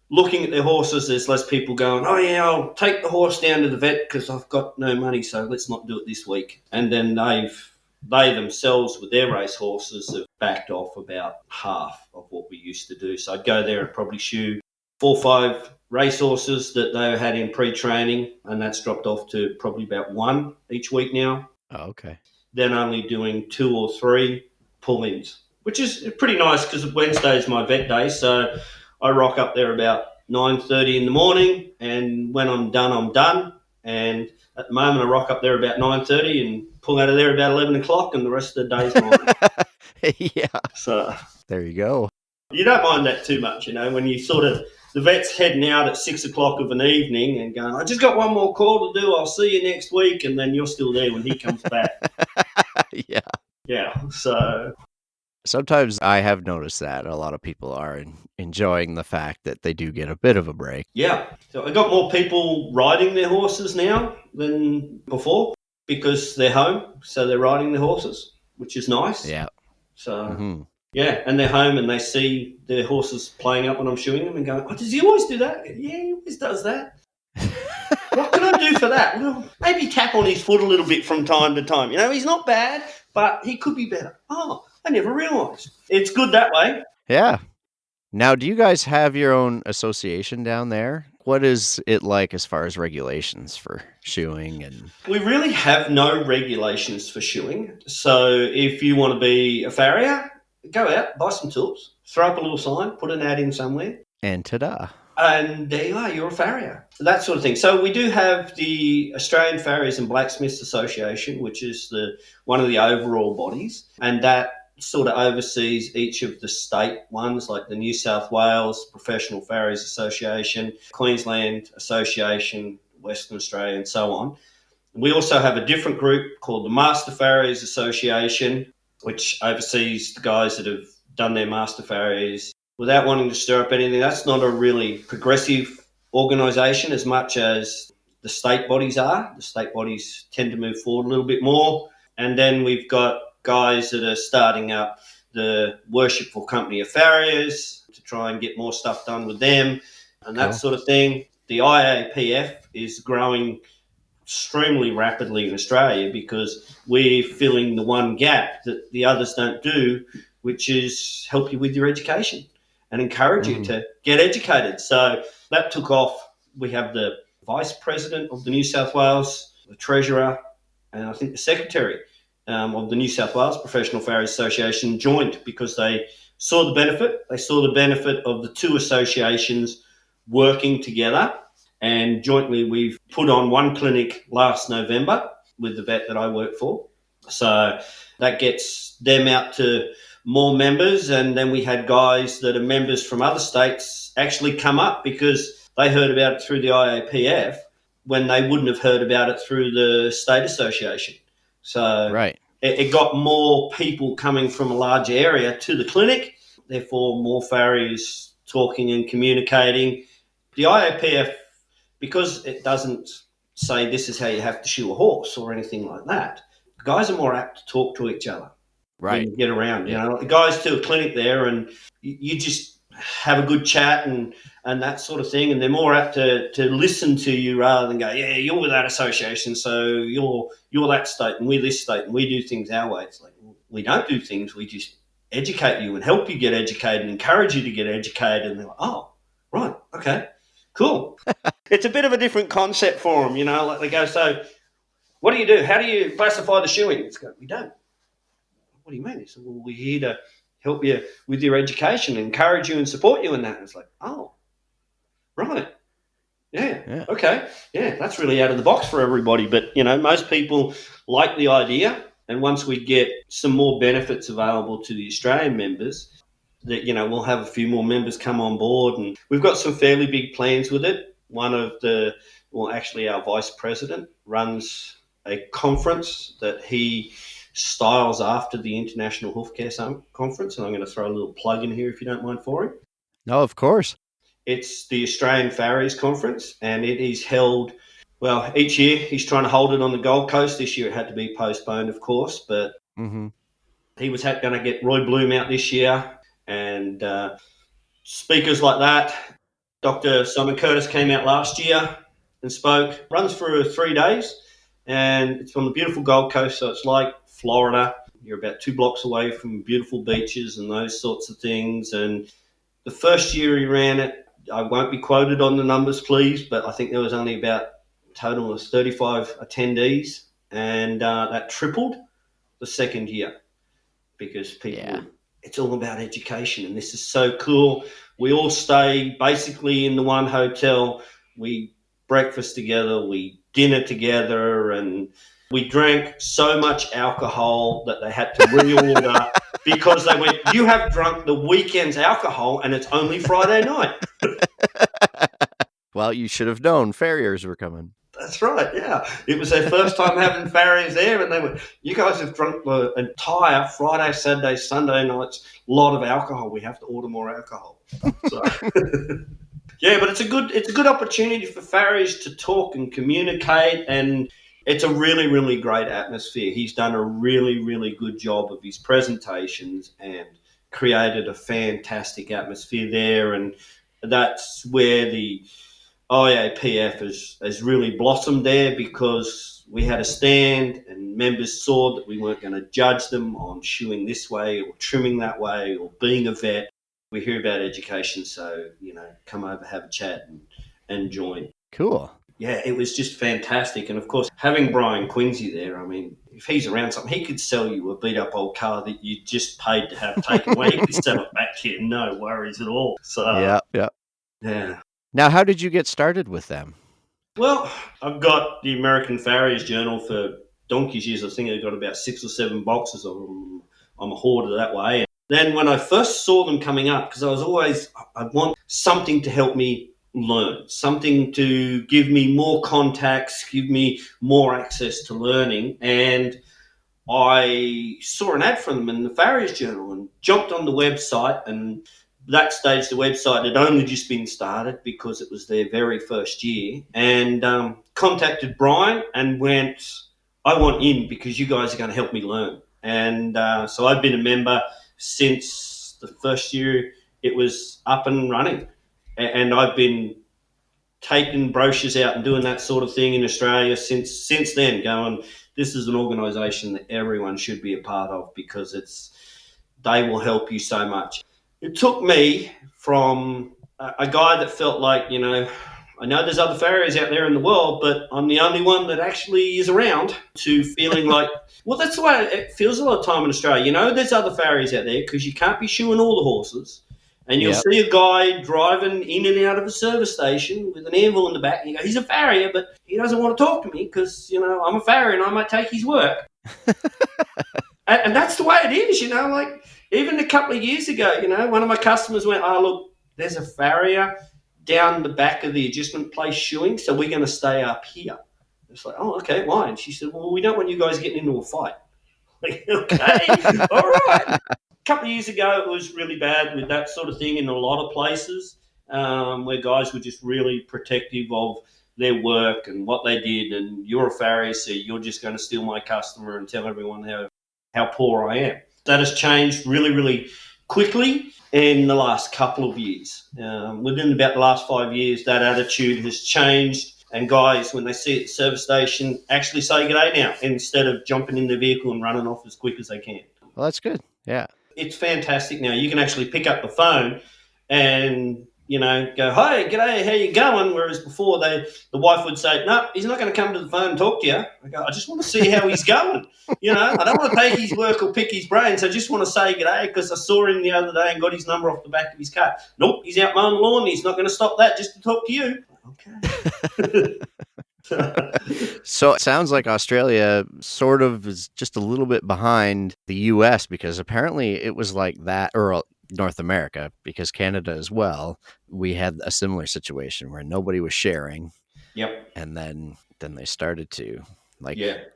looking at their horses. There's less people going, oh, yeah, I'll take the horse down to the vet because I've got no money, so let's not do it this week. And then they themselves with their race horses have backed off about half of what we used to do. So I'd go there and probably shoe 4 or 5 race horses that they had in pre-training, and that's dropped off to probably about 1 each week now. Oh, okay. Then only doing 2 or 3 pull-ins, which is pretty nice because Wednesday is my vet day. So I rock up there about 9:30 in the morning, and when I'm done, I'm done. And at the moment, I rock up there about 9:30 and pull out of there about 11 o'clock, and the rest of the day's mine. Yeah. So there you go. You don't mind that too much, when you sort of, the vet's heading out at 6 o'clock of an evening and going, I just got one more call to do, I'll see you next week, and then you're still there when he comes back. Yeah. Yeah, so sometimes I have noticed that a lot of people are enjoying the fact that they do get a bit of a break. Yeah. So I got more people riding their horses now than before because they're home, so they're riding their horses, which is nice. Yeah. So, yeah, and they're home and they see their horses playing up when I'm shoeing them and going, oh, does he always do that? Yeah, he always does that. What can I do for that? Well, maybe tap on his foot a little bit from time to time. He's not bad, but he could be better. Oh, I never realised. It's good that way. Yeah. Now, do you guys have your own association down there? What is it like as far as regulations for shoeing? And we really have no regulations for shoeing. So if you want to be a farrier, go out, buy some tools, throw up a little sign, put an ad in somewhere. And ta-da. And there you are, you're a farrier. That sort of thing. So we do have the Australian Farriers and Blacksmiths Association, which is one of the overall bodies, and that sort of oversees each of the state ones, like the New South Wales Professional Farriers Association, Queensland Association, Western Australia, and so on. We also have a different group called the Master Farriers Association, which oversees the guys that have done their Master Farriers without wanting to stir up anything. That's not a really progressive organisation as much as the state bodies are. The state bodies tend to move forward a little bit more. And then we've got guys that are starting up the Worshipful Company of Farriers to try and get more stuff done with them and that sort of thing. The IAPF is growing extremely rapidly in Australia because we're filling the one gap that the others don't do, which is help you with your education and encourage you to get educated. So that took off. We have the Vice President of the New South Wales, the Treasurer, and I think the Secretary of the New South Wales Professional Farriers Association joined because they saw the benefit. They saw the benefit of the two associations working together, and jointly we've put on one clinic last November with the vet that I work for. So that gets them out to more members, and then we had guys that are members from other states actually come up because they heard about it through the IAPF when they wouldn't have heard about it through the state association. So it got more people coming from a large area to the clinic, therefore more farriers talking and communicating. The IAPF because it doesn't say this is how you have to shoe a horse or anything like that, the guys are more apt to talk to each other. Right. When you get around, the guys to a clinic there, and you just have a good chat and that sort of thing, and they're more apt to listen to you rather than go, yeah, you're with that association, so you're that state and we're this state and we do things our way. It's like, we don't do things, we just educate you and help you get educated and encourage you to get educated. And they're like, oh, right, okay, cool. It's a bit of a different concept for them, like they go, so what do you do? How do you classify the shoeing? It's go, we don't. What do you mean? He said, well, we're here to help you with your education, encourage you and support you in that. And it's like, oh, right. Yeah. Okay. Yeah, that's really out of the box for everybody. But, most people like the idea. And once we get some more benefits available to the Australian members, that, we'll have a few more members come on board. And we've got some fairly big plans with it. Actually our vice president runs a conference that he styles after the International Hoof-Care Summit conference, and I'm going to throw a little plug in here if you don't mind for it. No, of course. It's the Australian Farriers Conference, and it is held, each year he's trying to hold it on the Gold Coast. This year it had to be postponed, of course, but he was going to get Roy Bloom out this year, and speakers like that. Dr. Simon Curtis came out last year and spoke. Runs for 3 days, and it's on the beautiful Gold Coast, so it's like Florida. You're about 2 blocks away from beautiful beaches and those sorts of things. And the first year he ran it, I won't be quoted on the numbers, please, but I think there was only about a total of 35 attendees, and that tripled the second year because people, it's all about education, and this is so cool. We all stay basically in the one hotel. We breakfast together, we dinner together, and we drank so much alcohol that they had to reorder because they went, you have drunk the weekend's alcohol and it's only Friday night. Well, you should have known farriers were coming. That's right, yeah. It was their first time having farriers there, and they went, you guys have drunk the entire Friday, Saturday, Sunday nights, lot of alcohol. We have to order more alcohol. So, yeah, but it's a good opportunity for farriers to talk and communicate, and it's a really, really great atmosphere. He's done a really, really good job of his presentations and created a fantastic atmosphere there, and that's where the IAPF has really blossomed there, because we had a stand and members saw that we weren't going to judge them on shoeing this way or trimming that way or being a vet. We hear about education, so, come over, have a chat and join. Cool. Yeah, it was just fantastic. And, of course, having Brian Quincy there, I mean, if he's around something, he could sell you a beat-up old car that you just paid to have taken away. He could sell it back to you, no worries at all. So, yeah. Now, how did you get started with them? Well, I've got the American Farriers Journal for donkey's years. I think I've got about 6 or 7 boxes of them. I'm a hoarder that way. And then when I first saw them coming up, because I want something to help me learn, something to give me more contacts, give me more access to learning. And I saw an ad from them in the Farriers Journal and jumped on the website, and that stage the website had only just been started because it was their very first year, and contacted Brian and went, I want in because you guys are going to help me learn. And so I've been a member since the first year it was up and running, and I've been taking brochures out and doing that sort of thing in Australia since then, going, this is an organisation that everyone should be a part of because they will help you so much. It took me from a guy that felt like, I know there's other farriers out there in the world, but I'm the only one that actually is around, to feeling like, well, that's the way it feels a lot of time in Australia. There's other farriers out there because you can't be shoeing all the horses. And you'll see a guy driving in and out of a service station with an anvil in the back. And you go, he's a farrier, but he doesn't want to talk to me because, I'm a farrier and I might take his work. and that's the way it is, like even a couple of years ago, one of my customers went, oh, look, there's a farrier down the back of the adjustment place shoeing, so we're going to stay up here. It's like, oh, okay, why? And she said, well, we don't want you guys getting into a fight. Like, okay, all right. A couple of years ago, it was really bad with that sort of thing in a lot of places, where guys were just really protective of their work and what they did, and you're a farrier, so you're just going to steal my customer and tell everyone how poor I am. That has changed really, really quickly in the last couple of years. Within about the last 5 years, that attitude has changed, and guys, when they see it at the service station, actually say g'day now instead of jumping in their vehicle and running off as quick as they can. Well, that's good. Yeah. It's fantastic now. You can actually pick up the phone and, go, "Hi, g'day, how you going?" Whereas before the wife would say, "No, he's not going to come to the phone and talk to you." I go, "I just want to see how he's going. I don't want to take his work or pick his brains. I just want to say g'day because I saw him the other day and got his number off the back of his car." "Nope, he's out mowing the lawn. He's not going to stop that just to talk to you." Okay. So it sounds like Australia sort of is just a little bit behind the US, because apparently it was like that, or North America, because Canada as well, we had a similar situation where nobody was sharing. Yep. And then they started to,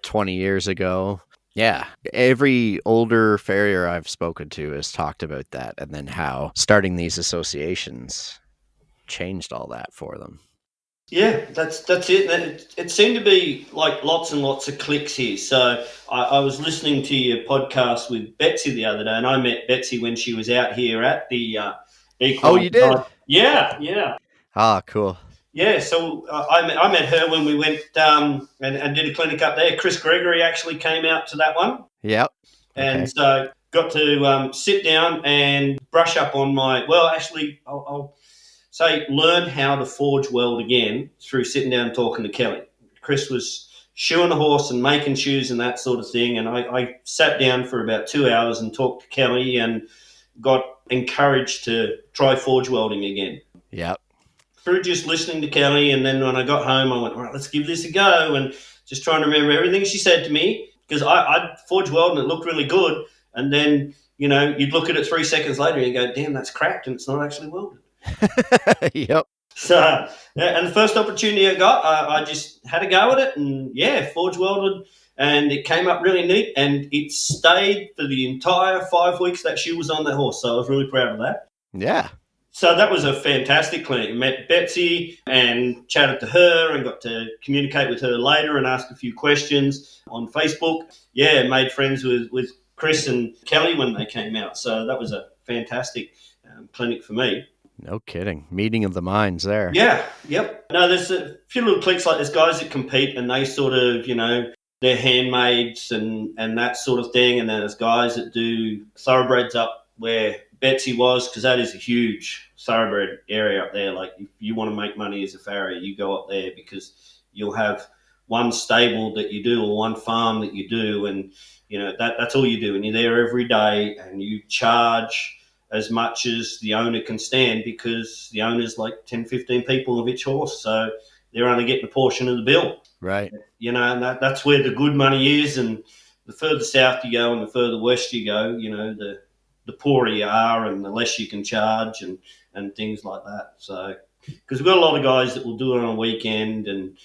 20 years ago. Yeah. Every older farrier I've spoken to has talked about that, and then how starting these associations changed all that for them. Yeah, that's it. It seemed to be like lots and lots of clicks here. So I was listening to your podcast with Betsy the other day, and I met Betsy when she was out here at the Equine. Oh, you did? Yeah. Ah, cool. Yeah, so I met her when we went and did a clinic up there. Chris Gregory actually came out to that one. Yep. And so got to sit down and brush up on I'll say learn how to forge weld again through sitting down and talking to Kelly. Chris was shoeing a horse and making shoes and that sort of thing, and I sat down for about 2 hours and talked to Kelly and got encouraged to try forge welding again. Yep. Through just listening to Kelly, and then when I got home, I went, all right, let's give this a go, and just trying to remember everything she said to me, because I'd forge weld and it looked really good, and then, you'd look at it 3 seconds later and you go, damn, that's cracked and it's not actually welded. Yep. So, and the first opportunity I got, I just had a go at it, and forge welded, and it came up really neat, and it stayed for the entire 5 weeks that she was on that horse. So I was really proud of that. Yeah. So that was a fantastic clinic. Met Betsy and chatted to her and got to communicate with her later and ask a few questions on Facebook. Yeah, made friends with Chris and Kelly when they came out. So that was a fantastic clinic for me. No kidding. Meeting of the minds there. Yeah, yep. No, there's a few little cliques, like there's guys that compete and they sort of, they're handmaids and that sort of thing. And then there's guys that do thoroughbreds up where Betsy was, because that is a huge thoroughbred area up there. Like, if you want to make money as a farrier, you go up there, because you'll have one stable that you do or one farm that you do, and that's all you do, and you're there every day, and you charge as much as the owner can stand, because the owner's like 10, 15 people of each horse, so they're only getting a portion of the bill. Right. And that's where the good money is, and the further south you go and the further west you go, the poorer you are and the less you can charge and things like that. So, because we've got a lot of guys that will do it on a weekend, and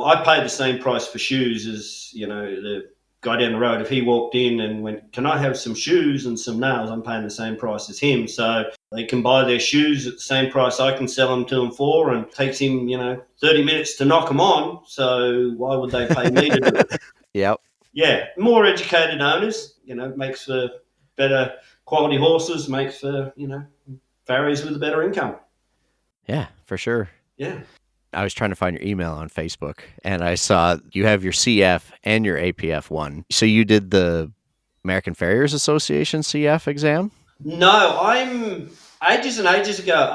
I pay the same price for shoes as, the guy down the road. If he walked in and went, "Can I have some shoes and some nails?" I'm paying the same price as him. So they can buy their shoes at the same price I can sell them to them for, and it takes him, 30 minutes to knock them on. So why would they pay me to do it? Yep. Yeah, more educated owners, makes for better quality horses, makes for, farriers with a better income. Yeah, for sure. Yeah. I was trying to find your email on Facebook, and I saw you have your CF and your APF-1. So you did the American Farriers Association CF exam? No, ages and ages ago,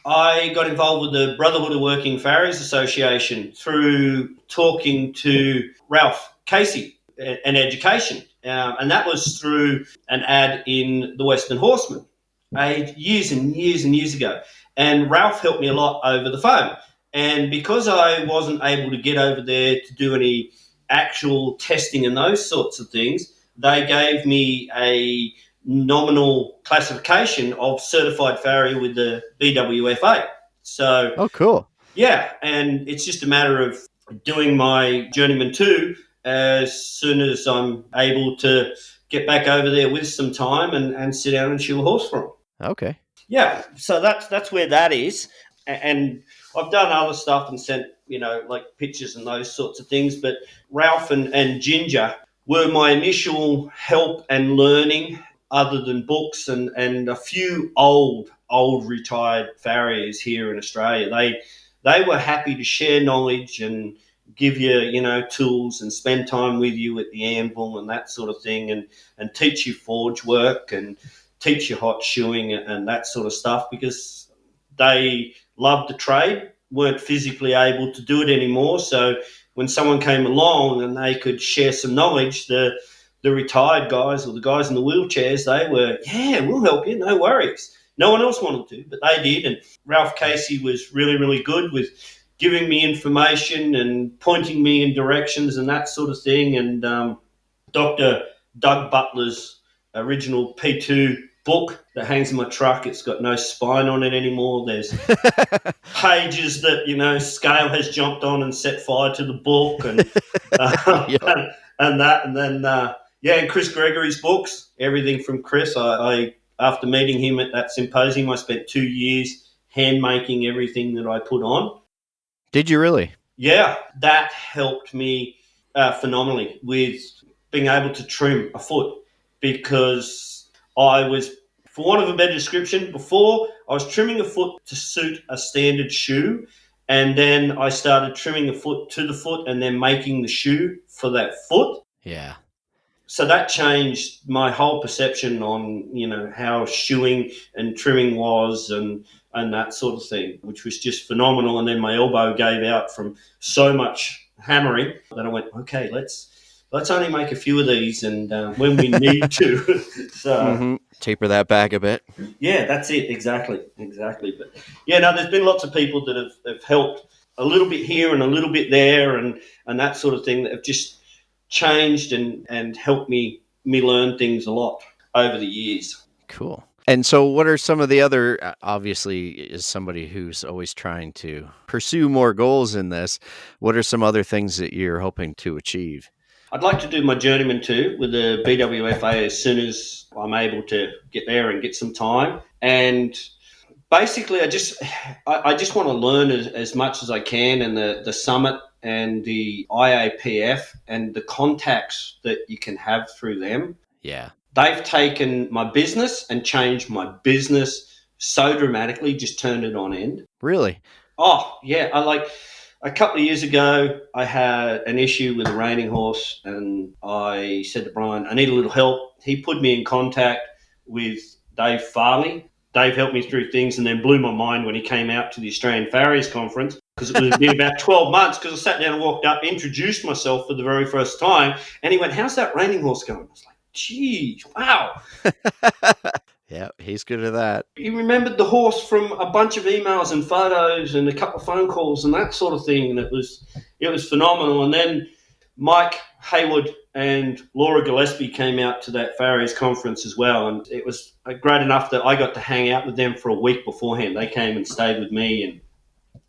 I got involved with the Brotherhood of Working Farriers Association through talking to Ralph Casey and education. And that was through an ad in the Western Horseman years and years and years ago. And Ralph helped me a lot over the phone. And because I wasn't able to get over there to do any actual testing and those sorts of things, they gave me a nominal classification of certified farrier with the BWFA. So, oh, cool. Yeah, and it's just a matter of doing my Journeyman 2 as soon as I'm able to get back over there with some time and sit down and shoe a horse for them. Okay. Yeah, so that's where that is. And I've done other stuff and sent, like pictures and those sorts of things. But Ralph and Ginger were my initial help and learning, other than books and a few old retired farriers here in Australia. They were happy to share knowledge and give you, tools and spend time with you at the anvil and that sort of thing, and teach you forge work and teach you hot shoeing and that sort of stuff, because they loved the trade, weren't physically able to do it anymore. So when someone came along and they could share some knowledge, the retired guys or the guys in the wheelchairs, they were, yeah, we'll help you, no worries. No one else wanted to, but they did. And Ralph Casey was really, really good with giving me information and pointing me in directions and that sort of thing. And Dr. Doug Butler's original P2 book that hangs in my truck, it's got no spine on it anymore. There's pages that, Scale has jumped on and set fire to the book and Yep. and that. And then, and Chris Gregory's books, everything from Chris. I after meeting him at that symposium, I spent 2 years hand making everything that I put on. Did you really? Yeah, that helped me phenomenally with being able to trim a foot, because I was, for want of a better description, before I was trimming a foot to suit a standard shoe, and then I started trimming a foot to the foot and then making the shoe for that foot. Yeah. So that changed my whole perception on, how shoeing and trimming was and that sort of thing, which was just phenomenal. And then my elbow gave out from so much hammering that I went, okay, let's only make a few of these, and when we need to. So taper that back a bit. yeah, that's it. Exactly. But there's been lots of people that have helped a little bit here and a little bit there and that sort of thing, that have just changed and helped me learn things a lot over the years. Cool. And so what are some of the other, obviously, as somebody who's always trying to pursue more goals in this, what are some other things that you're hoping to achieve? I'd like to do my Journeyman 2 with the BWFA as soon as I'm able to get there and get some time. And basically, I just want to learn as much as I can, and the summit and the IAPF and the contacts that you can have through them. Yeah. They've taken my business and changed my business so dramatically, just turned it on end. Really? Oh, yeah. A couple of years ago, I had an issue with a reining horse, and I said to Brian, I need a little help. He put me in contact with Dave Farley. Dave helped me through things, and then blew my mind when he came out to the Australian Farriers Conference, because it was been about 12 months, because I sat down and walked up, introduced myself for the very first time, and he went, how's that reining horse going? I was like, gee, wow. Yeah, he's good at that. He remembered the horse from a bunch of emails and photos and a couple of phone calls and that sort of thing, and it was phenomenal. And then Mike Hayward and Laura Gillespie came out to that Farriers conference as well, and it was great enough that I got to hang out with them for a week beforehand. They came and stayed with me, and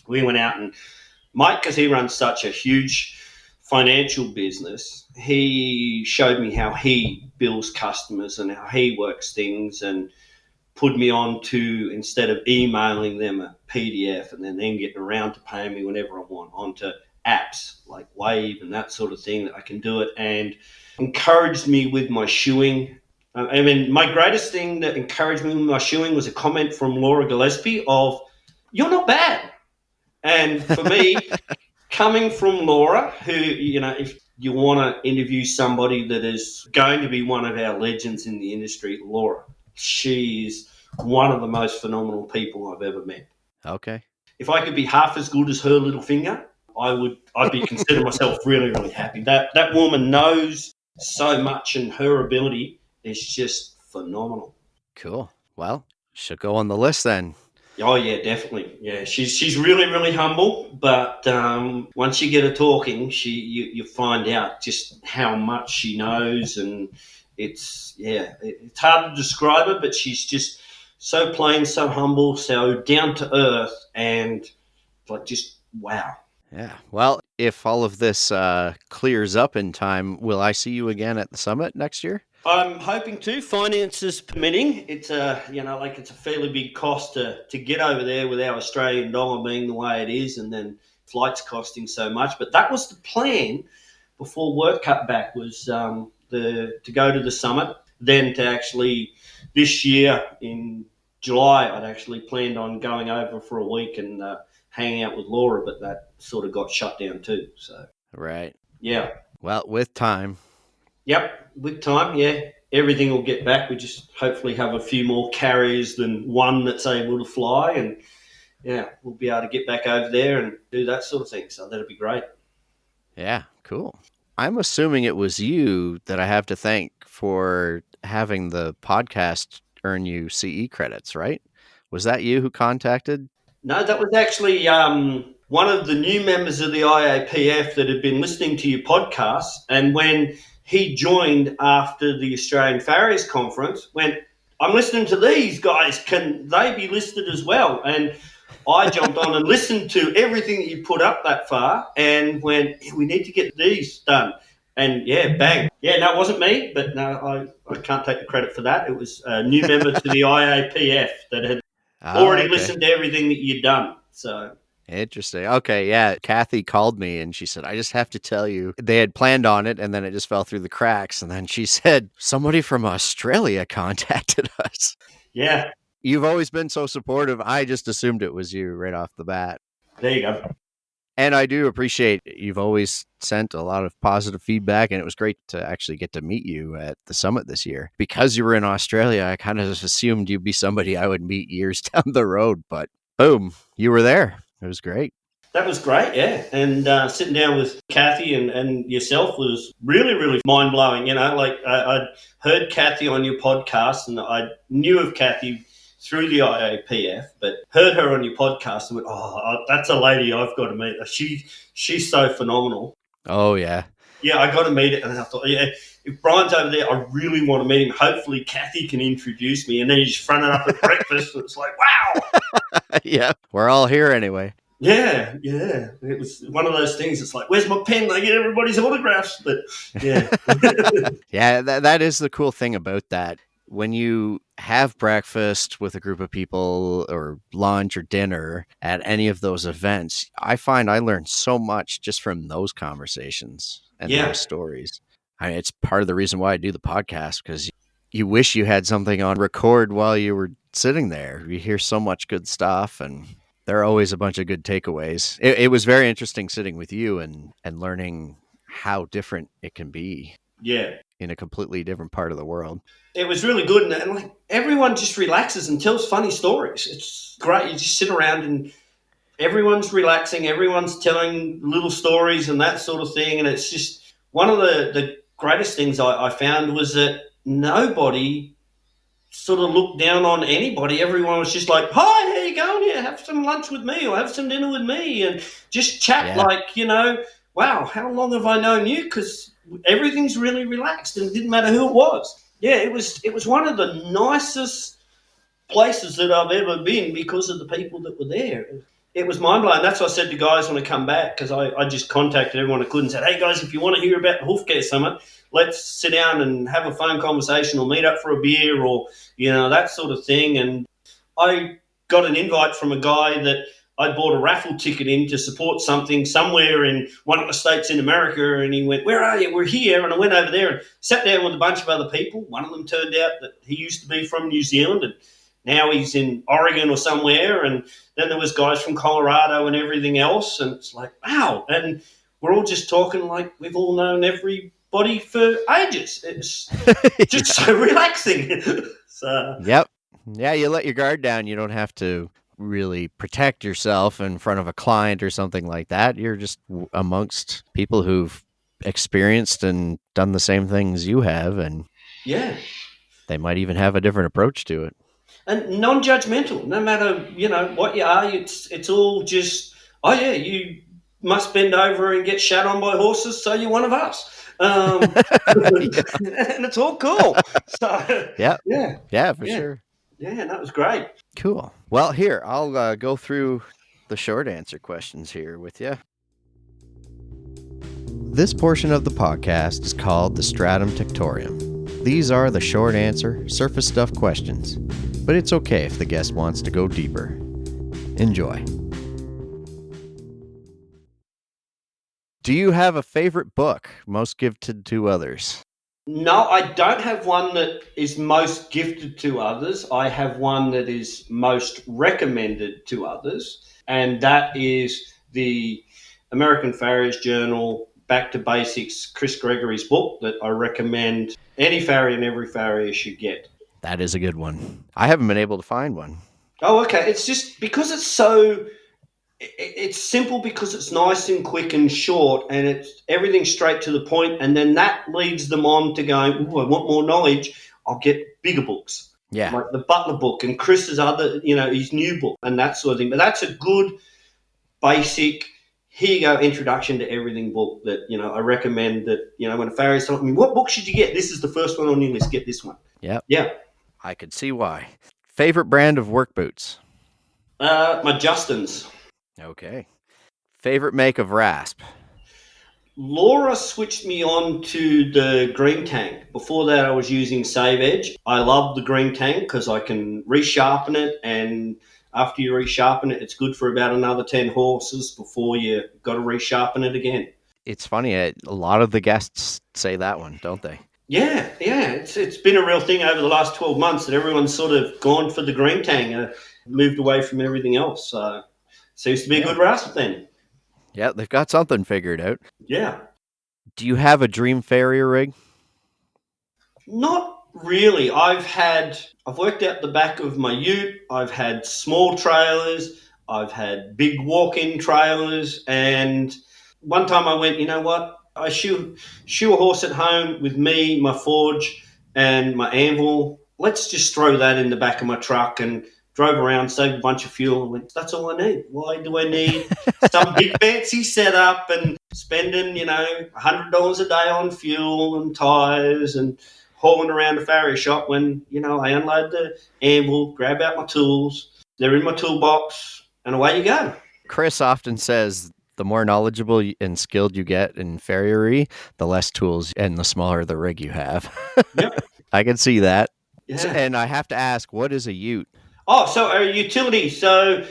we went out, and Mike, because he runs such a huge financial business, he showed me how he bills customers and how he works things, and put me on to, instead of emailing them a PDF and then getting around to paying me whenever I want, onto apps like Wave and that sort of thing, that I can do it, and encouraged me with my shoeing. I mean, my greatest thing that encouraged me with my shoeing was a comment from Laura Gillespie of, you're not bad. And for me, coming from Laura, who, if you want to interview somebody that is going to be one of our legends in the industry, Laura, she is one of the most phenomenal people I've ever met. Okay. If I could be half as good as her little finger, I'd be consider myself really, really happy. That woman knows so much, and her ability is just phenomenal. Cool. Well, she'll go on the list then. Oh yeah, definitely. Yeah, she's really, really humble, but once you get her talking, you find out just how much she knows, and it's hard to describe her, but she's just so plain, so humble, so down to earth, and like just wow. Yeah. Well, if all of this clears up in time, will I see you again at the summit next year? I'm hoping to, finances permitting. It's it's a fairly big cost to get over there with our Australian dollar being the way it is, and then flights costing so much. But that was the plan before work cut back, was to go to the summit, then to actually this year in July, I'd actually planned on going over for a week and hanging out with Laura, but that sort of got shut down too. So Right. yeah. Well, with time. Yep, with time, yeah. Everything will get back. We just hopefully have a few more carriers than one that's able to fly, and yeah, we'll be able to get back over there and do that sort of thing. So that'll be great. Yeah, cool. I'm assuming it was you that I have to thank for having the podcast earn you CE credits, right? Was that you who contacted? No, that was actually one of the new members of the IAPF that had been listening to your podcast, and when he joined after the Australian Farriers Conference, went, I'm listening to these guys. Can they be listed as well? And I jumped on and listened to everything that you put up that far and went, we need to get these done. And yeah, bang. Yeah, no, it wasn't me, but no, I can't take the credit for that. It was a new member to the IAPF that had already listened to everything that you'd done. So interesting. Okay, yeah. Kathy called me and she said, I just have to tell you, they had planned on it and then it just fell through the cracks. And then she said, somebody from Australia contacted us. Yeah. You've always been so supportive. I just assumed it was you right off the bat. There you go. And I do appreciate you've always sent a lot of positive feedback, and it was great to actually get to meet you at the summit this year. Because you were in Australia, I kind of just assumed you'd be somebody I would meet years down the road, but boom, you were there. It was great. That was great, yeah. And sitting down with Kathy and yourself was really, really mind-blowing. You know, like I'd heard Kathy on your podcast, and I knew of Kathy through the IAPF, but heard her on your podcast and went, oh, that's a lady I've got to meet. She's so phenomenal. Oh, yeah. Yeah, I got to meet it. And I thought, yeah, if Brian's over there, I really want to meet him. Hopefully Kathy can introduce me. And then he's fronted up at breakfast. And it's like, wow. Yeah, we're all here anyway. Yeah. It was one of those things. It's like, where's my pen? I get everybody's autographs. But yeah. Yeah, that is the cool thing about that. When you have breakfast with a group of people or lunch or dinner at any of those events, I find I learn so much just from those conversations and those stories. I mean, it's part of the reason why I do the podcast, because you wish you had something on record while you were sitting there. You hear so much good stuff, and there are always a bunch of good takeaways. It was very interesting sitting with you and learning how different it can be. Yeah. In a completely different part of the world. It was really good. And like everyone just relaxes and tells funny stories. It's great. You just sit around and everyone's relaxing. Everyone's telling little stories and that sort of thing. And it's just one of the greatest things I found was that nobody sort of looked down on anybody. Everyone was just like, hi, how you going? Yeah, have some lunch with me or have some dinner with me and just chat like, you know, wow, how long have I known you? Because everything's really relaxed and it didn't matter who it was. Yeah, it was one of the nicest places that I've ever been because of the people that were there. It was mind-blowing. That's what I said to guys when I come back, because I just contacted everyone I could and said, hey, guys, if you want to hear about the Hoof-Care Summit, let's sit down and have a phone conversation or meet up for a beer or, you know, that sort of thing. And I got an invite from a guy that I bought a raffle ticket in to support something somewhere in one of the states in America, and he went, where are you? We're here. And I went over there and sat down with a bunch of other people. One of them turned out that he used to be from New Zealand, and now he's in Oregon or somewhere. And then there was guys from Colorado and everything else. And it's like, wow. And we're all just talking like we've all known everybody for ages. It's just so relaxing. So yep. Yeah, you let your guard down. You don't have to really protect yourself in front of a client or something like that. You're just amongst people who've experienced and done the same things you have, and yeah, they might even have a different approach to it. And non-judgmental, no matter, you know, what you are, it's all just, oh yeah, you must bend over and get shat on by horses, so you're one of us. And it's all cool. So yeah, for sure. Yeah, that was great. Cool. Well, here, I'll go through the short answer questions here with you. This portion of the podcast is called the Stratum Tectorium. These are the short answer, surface stuff questions, but it's okay if the guest wants to go deeper. Enjoy. Do you have a favorite book, most gifted to others? No, I don't have one that is most gifted to others. I have one that is most recommended to others, and that is the American Farriers Journal Back to Basics, Chris Gregory's book that I recommend any farrier and every farrier should get. That is a good one. I haven't been able to find one. Oh, okay. It's just because it's simple, because it's nice and quick and short, and it's everything straight to the point, and then that leads them on to going, ooh, I want more knowledge, I'll get bigger books. Yeah. Like the Butler book and Chris's other, his new book and that sort of thing. But that's a good basic, here you go, introduction to everything book that, I recommend that, when a farrier's telling me, what book should you get? This is the first one on your list, get this one. Yep. Yeah. I could see why. Favorite brand of work boots? My Justins. Okay. Favorite make of rasp? Laura switched me on to the green tank. Before that, I was using Save Edge. I love the green tank because I can resharpen it, and after you resharpen it, it's good for about another 10 horses before you got to resharpen it again. It's funny, a lot of the guests say that one, don't they? Yeah. It's been a real thing over the last 12 months that everyone's sort of gone for the green tank, moved away from everything else. So seems to be a good rasp then. Yeah, they've got something figured out. Yeah. Do you have a dream farrier rig? Not really. I've worked out the back of my ute. I've had small trailers. I've had big walk-in trailers. And one time I went, you know what? I shoe a horse at home with me, my forge, and my anvil. Let's just throw that in the back of my truck, and drove around, saved a bunch of fuel, and went, that's all I need. Why do I need some big fancy setup and spending, $100 a day on fuel and tyres and hauling around a farrier shop when, I unload the anvil, grab out my tools, they're in my toolbox, and away you go. Chris often says the more knowledgeable and skilled you get in farriery, the less tools and the smaller the rig you have. Yep. I can see that. Yeah. And I have to ask, what is a ute? Oh, so a utility. So,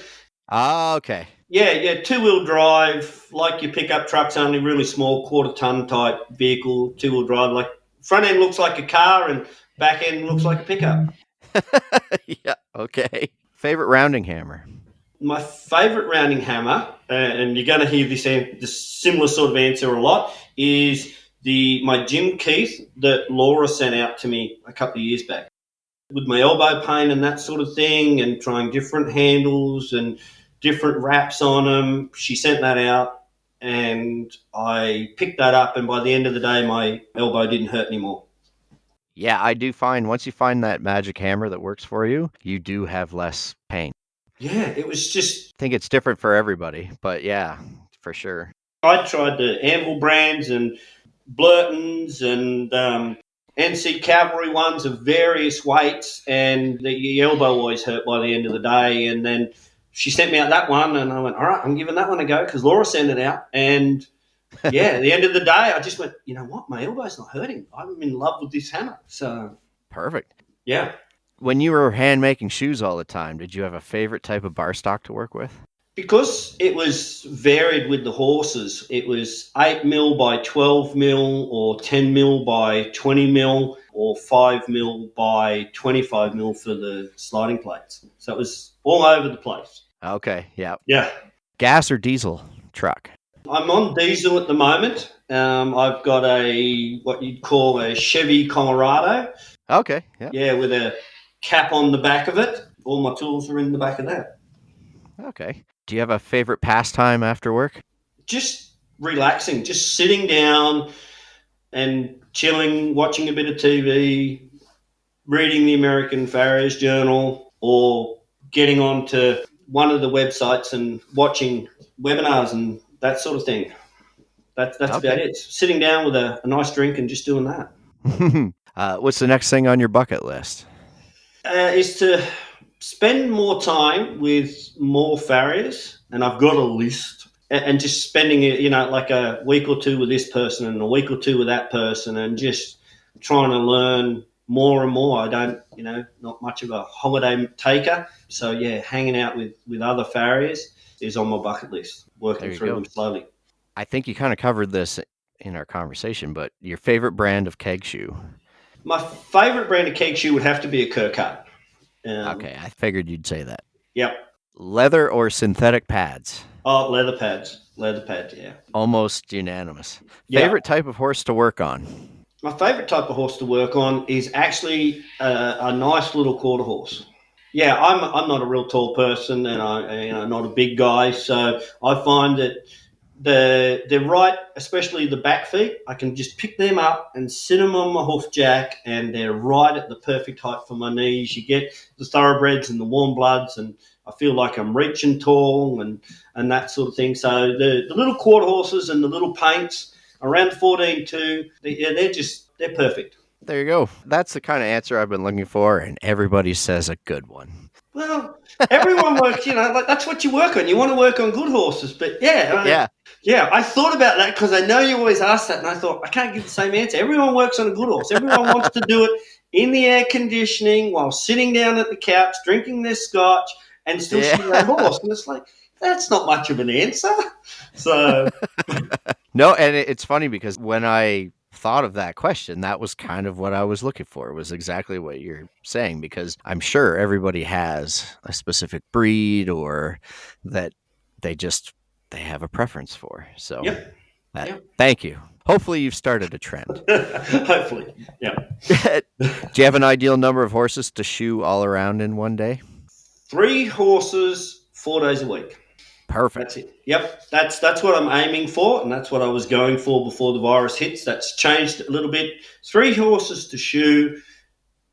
okay. Yeah, two-wheel drive, like your pickup truck's only really small, quarter-ton type vehicle, two-wheel drive. Like front end looks like a car and back end looks like a pickup. Yeah, okay. Favorite rounding hammer? My favourite rounding hammer, and you're going to hear this similar sort of answer a lot, is my Jim Keith that Laura sent out to me a couple of years back. With my elbow pain and that sort of thing, and trying different handles and different wraps on them, she sent that out, and I picked that up, and by the end of the day, my elbow didn't hurt anymore. Yeah, I do find once you find that magic hammer that works for you, you do have less pain. Yeah, it was just... I think it's different for everybody, but yeah, for sure. I tried the Anvil brands and Blurtons and NC Cavalry ones of various weights, and the elbow always hurt by the end of the day. And then she sent me out that one, and I went, all right, I'm giving that one a go because Laura sent it out. And yeah, at the end of the day, I just went, you know what, my elbow's not hurting. I'm in love with this hammer. So perfect. Yeah. When you were hand making shoes all the time, did you have a favorite type of bar stock to work with? Because it was varied with the horses, it was 8 mil by 12 mil or 10 mil by 20 mil or 5 mil by 25 mil for the sliding plates. So it was all over the place. Okay, yeah. Yeah. Gas or diesel truck? I'm on diesel at the moment. I've got what you'd call a Chevy Colorado. Okay, yeah. Yeah, with a cap on the back of it. All my tools are in the back of that. Okay. Do you have a favorite pastime after work? Just relaxing, just sitting down and chilling, watching a bit of TV, reading the American Farriers Journal, or getting onto one of the websites and watching webinars and that sort of thing. That's okay. About it. Sitting down with a nice drink and just doing that. What's the next thing on your bucket list? Is to spend more time with more farriers, and I've got a list, and just spending like a week or two with this person and a week or two with that person, and just trying to learn more and more. I don't, not much of a holiday taker, so yeah, hanging out with other farriers is on my bucket list. Working through them slowly. I think you kind of covered this in our conversation, but your favorite brand of keg shoe? My favourite brand of keg shoe would have to be a Kirkcard. Okay, I figured you'd say that. Yep. Leather or synthetic pads? Oh, leather pads. Leather pads, yeah. Almost unanimous. Yeah. Favorite type of horse to work on? My favourite type of horse to work on is actually a nice little quarter horse. Yeah, I'm not a real tall person, and I'm not a big guy, so I find that they're right, especially the back feet. I can just pick them up and sit them on my hoof jack, and they're right at the perfect height for my knees. You get the thoroughbreds and the warm bloods, and I feel like I'm reaching tall and that sort of thing. So the little quarter horses and the little paints around 14.2, they're perfect. There you go. That's the kind of answer I've been looking for, and everybody says a good one. Well, everyone works, like that's what you work on. You want to work on good horses, but yeah. I thought about that because I know you always ask that, and I thought I can't give the same answer. Everyone works on a good horse. Everyone wants to do it in the air conditioning while sitting down at the couch, drinking their scotch, and still sitting on a horse. And it's like, that's not much of an answer. So no, and it's funny because when I thought of that question, that was kind of what I was looking for. It was exactly what you're saying, because I'm sure everybody has a specific breed or that they have a preference for. So Thank you. Hopefully you've started a trend. Hopefully, yeah. Do you have an ideal number of horses to shoe all around in one day? 3 horses, 4 days a week. Perfect. That's it. Yep, that's what I'm aiming for, and that's what I was going for before the virus hits. That's changed a little bit. 3 horses to shoe,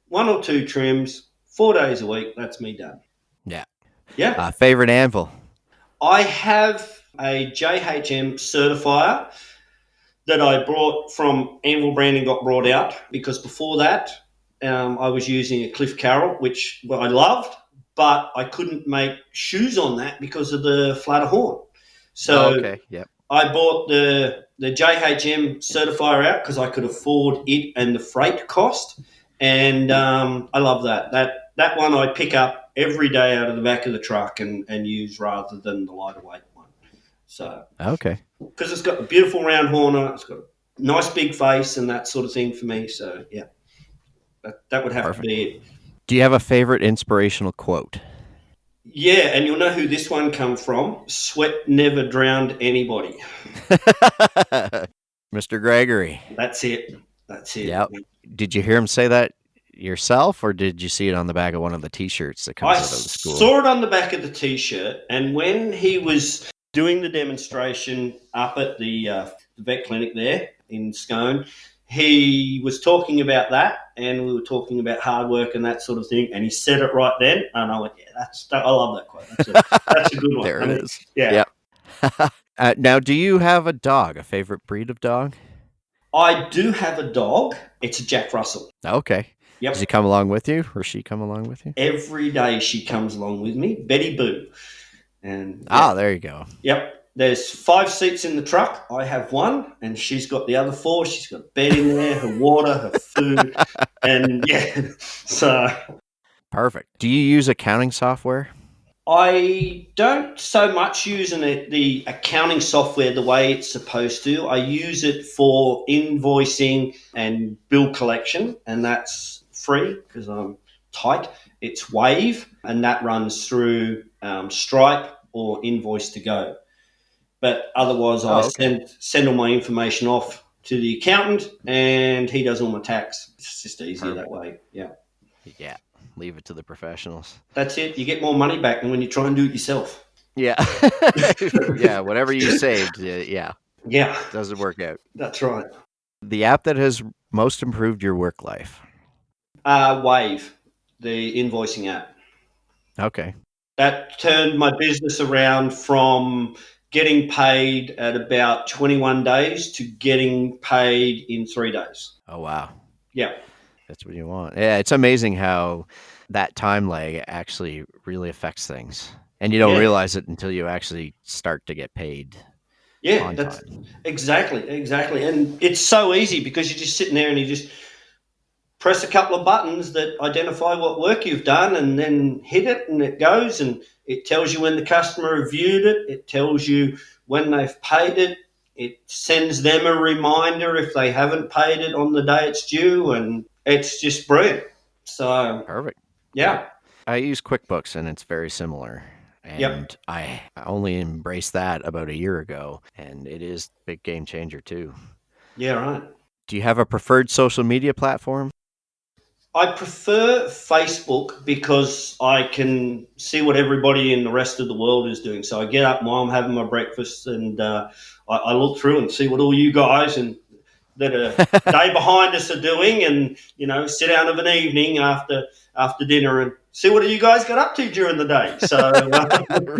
1 or 2 trims, 4 days a week. That's me done. Yeah. Favorite anvil? I have a JHM certifier that I brought from Anvil Branding, got brought out because before that I was using a Cliff Carroll, which I loved, but I couldn't make shoes on that because of the flatter horn. So I bought the JHM certifier out because I could afford it and the freight cost, and I love that. That one I pick up every day out of the back of the truck and use rather than the lighter weight one. So because it's got a beautiful round horn on it, it's got a nice big face and that sort of thing for me. So yeah, that would have to be it. Do you have a favorite inspirational quote? Yeah, and you'll know who this one comes from. Sweat never drowned anybody. Mr. Gregory. That's it. Yep. Did you hear him say that yourself, or did you see it on the back of one of the T-shirts that comes out of the school? I saw it on the back of the T-shirt, and when he was doing the demonstration up at the vet clinic there in Scone, he was talking about that, and we were talking about hard work and that sort of thing, and he said it right then, and I went, I love that quote. That's a good one. There it is. Yeah. Now, do you have a dog, a favorite breed of dog? I do have a dog. It's a Jack Russell. Okay. Yep. Does he come along with you, or she come along with you? Every day she comes along with me, Betty Boo. And there you go. Yep. There's 5 seats in the truck. I have 1, and she's got the other 4. She's got a bed in there, her water, her food, and so. Perfect. Do you use accounting software? I don't so much use the accounting software the way it's supposed to. I use it for invoicing and bill collection, and that's free because I'm tight. It's Wave, and that runs through Stripe or Invoice to Go. But otherwise, I send all my information off to the accountant, and he does all my tax. It's just easier that way. Yeah. Yeah. Leave it to the professionals. That's it. You get more money back than when you try and do it yourself. Yeah. Yeah. Whatever you saved. Yeah. Doesn't work out. That's right. The app that has most improved your work life? Wave, the invoicing app. Okay. That turned my business around from getting paid at about 21 days to getting paid in 3 days. Oh, wow. Yeah. That's what you want. Yeah, it's amazing how that time lag actually really affects things. And you don't realize it until you actually start to get paid. Yeah, that's exactly. And it's so easy because you're just sitting there and you just press a couple of buttons that identify what work you've done and then hit it and it goes and it tells you when the customer reviewed it. It tells you when they've paid it It sends them a reminder if they haven't paid it on the day it's due, and it's just brilliant. So, Perfect. yeah. I use QuickBooks, and it's very similar. Yep. And I only embraced that about a year ago, and it is a big game changer too. Yeah, right. Do you have a preferred social media platform? I prefer Facebook because I can see what everybody in the rest of the world is doing. So I get up while I'm having my breakfast, and I look through and see what all you guys and that are day behind us are doing, and sit down of an evening after dinner and see what you guys got up to during the day. So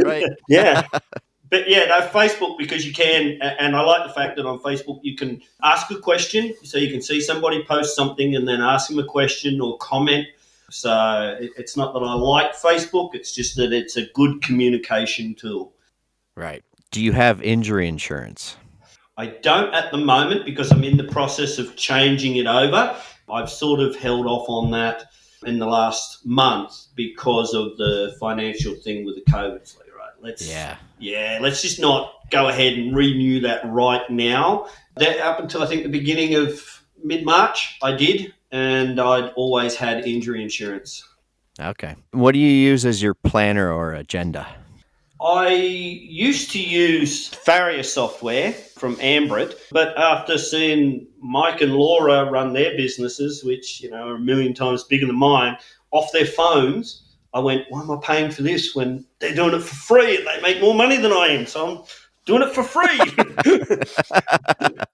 Right. yeah. But yeah, no, Facebook, because you can, and I like the fact that on Facebook you can ask a question, so you can see somebody post something and then ask them a question or comment. So it's not that I like Facebook, it's just that it's a good communication tool. Right. Do you have injury insurance? I don't at the moment because I'm in the process of changing it over. I've sort of held off on that in the last month because of the financial thing with the COVID. So, right, let's just not go ahead and renew that right now. That up until I think the beginning of mid-March, I did, and I'd always had injury insurance. Okay. What do you use as your planner or agenda? I used to use farrier software from Ambrit, but after seeing Mike and Laura run their businesses, which are a million times bigger than mine, off their phones, I went, why am I paying for this when they're doing it for free and they make more money than I am? So I'm doing it for free.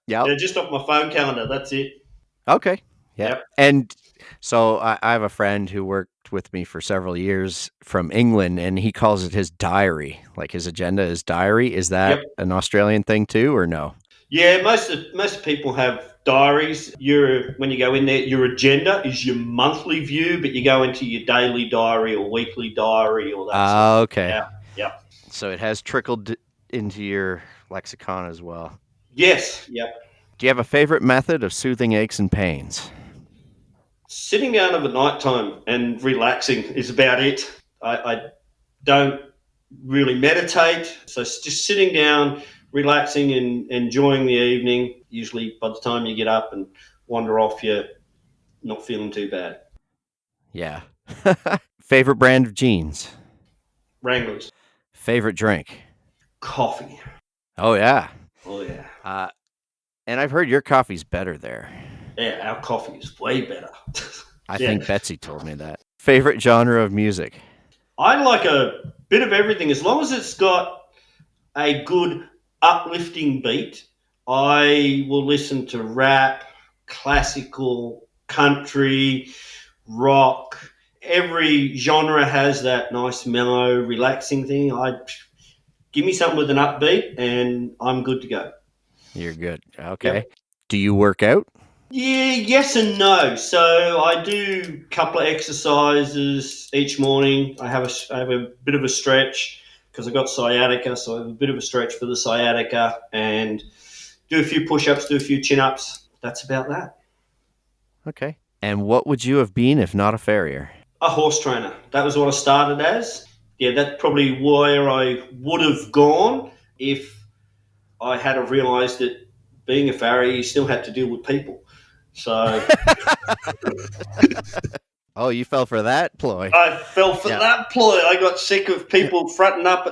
Yeah. Just off my phone calendar. That's it. Okay. Yeah. Yep. And so I have a friend who worked with me for several years from England, and he calls it his diary. Like his agenda is diary. Is that an Australian thing too, or no? Yeah, most people have diaries. When you go in there, your agenda is your monthly view, but you go into your daily diary or weekly diary or that. Okay. Yeah. So it has trickled into your lexicon as well. Yes. Yep. Do you have a favorite method of soothing aches and pains? Sitting down at night time and relaxing is about it. I don't really meditate, so it's just sitting down, relaxing and enjoying the evening. Usually by the time you get up and wander off, you're not feeling too bad. Yeah. Favorite brand of jeans? Wranglers. Favorite drink? Coffee. Oh, yeah. Oh, yeah. And I've heard your coffee's better there. Yeah, our coffee is way better. I think Betsy told me that. Favorite genre of music? I like a bit of everything. As long as it's got a good uplifting beat, I will listen to rap, classical, country, rock. Every genre has that nice, mellow, relaxing thing. Give me something with an upbeat and I'm good to go. You're good. Okay. Yep. Do you work out? Yeah, yes and no. So I do a couple of exercises each morning. I have a bit of a stretch because I got sciatica, so I have a bit of a stretch for the sciatica and do a few push-ups, do a few chin-ups. That's about that. Okay. And what would you have been if not a farrier? A horse trainer. That was what I started as. Yeah, that's probably where I would have gone if I had have realised that being a farrier, you still had to deal with people. So Oh, you fell for that ploy. I fell for that ploy. I got sick of people fronting up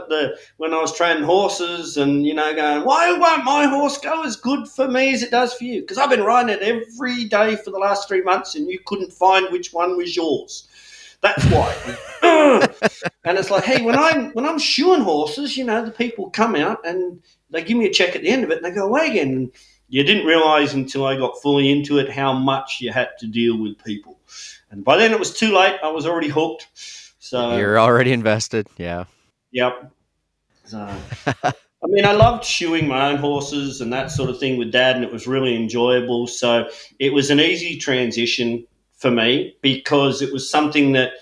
when I was training horses and, going, why won't my horse go as good for me as it does for you? Because I've been riding it every day for the last 3 months and you couldn't find which one was yours. That's why. And it's like, hey, when I'm shoeing horses, the people come out and they give me a check at the end of it and they go away again. And you didn't realise until I got fully into it how much you had to deal with people. And by then it was too late. I was already hooked. So you're already invested. Yeah. Yep. So, I loved shoeing my own horses and that sort of thing with Dad, and it was really enjoyable. So it was an easy transition for me because it was something that,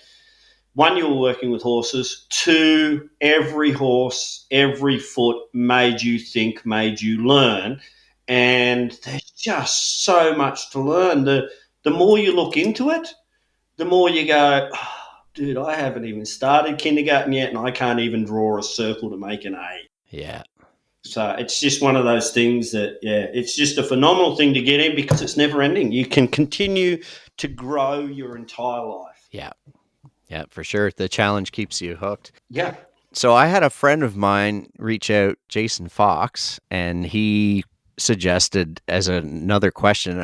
one, you were working with horses. Two, every horse, every foot made you think, made you learn. And there's just so much to learn. The more you look into it, the more you go, oh, dude, I haven't even started kindergarten yet and I can't even draw a circle to make an A. Yeah. So it's just one of those things that, it's just a phenomenal thing to get in because it's never ending. You can continue to grow your entire life. Yeah. Yeah, for sure. The challenge keeps you hooked. Yeah. So I had a friend of mine reach out, Jason Fox, and he suggested as another question. And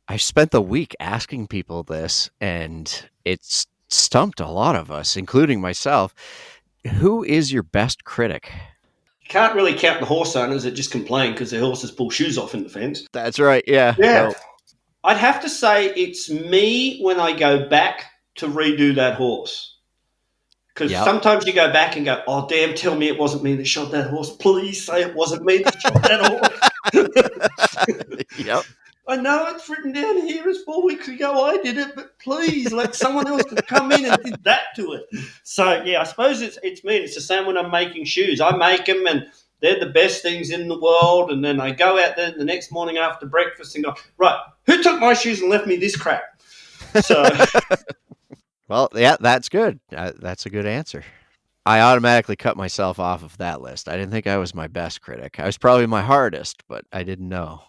I spent the week asking people this, and it's stumped a lot of us, including myself. Who is your best critic? Can't really count the horse owners that just complain because their horses pull shoes off in the fence. That's right. Yeah. Yeah. No. I'd have to say it's me when I go back to redo that horse. Because sometimes you go back and go, oh, damn, tell me it wasn't me that shot that horse. Please say it wasn't me that shot that horse. Yep. I know it's written down here as 4 weeks ago I did it, but please let someone else come in and did that to it. So, yeah, I suppose it's me. It's the same when I'm making shoes. I make them and they're the best things in the world. And then I go out there the next morning after breakfast and go, right, who took my shoes and left me this crap? So, well, yeah, that's good. That's a good answer. I automatically cut myself off of that list. I didn't think I was my best critic. I was probably my hardest, but I didn't know.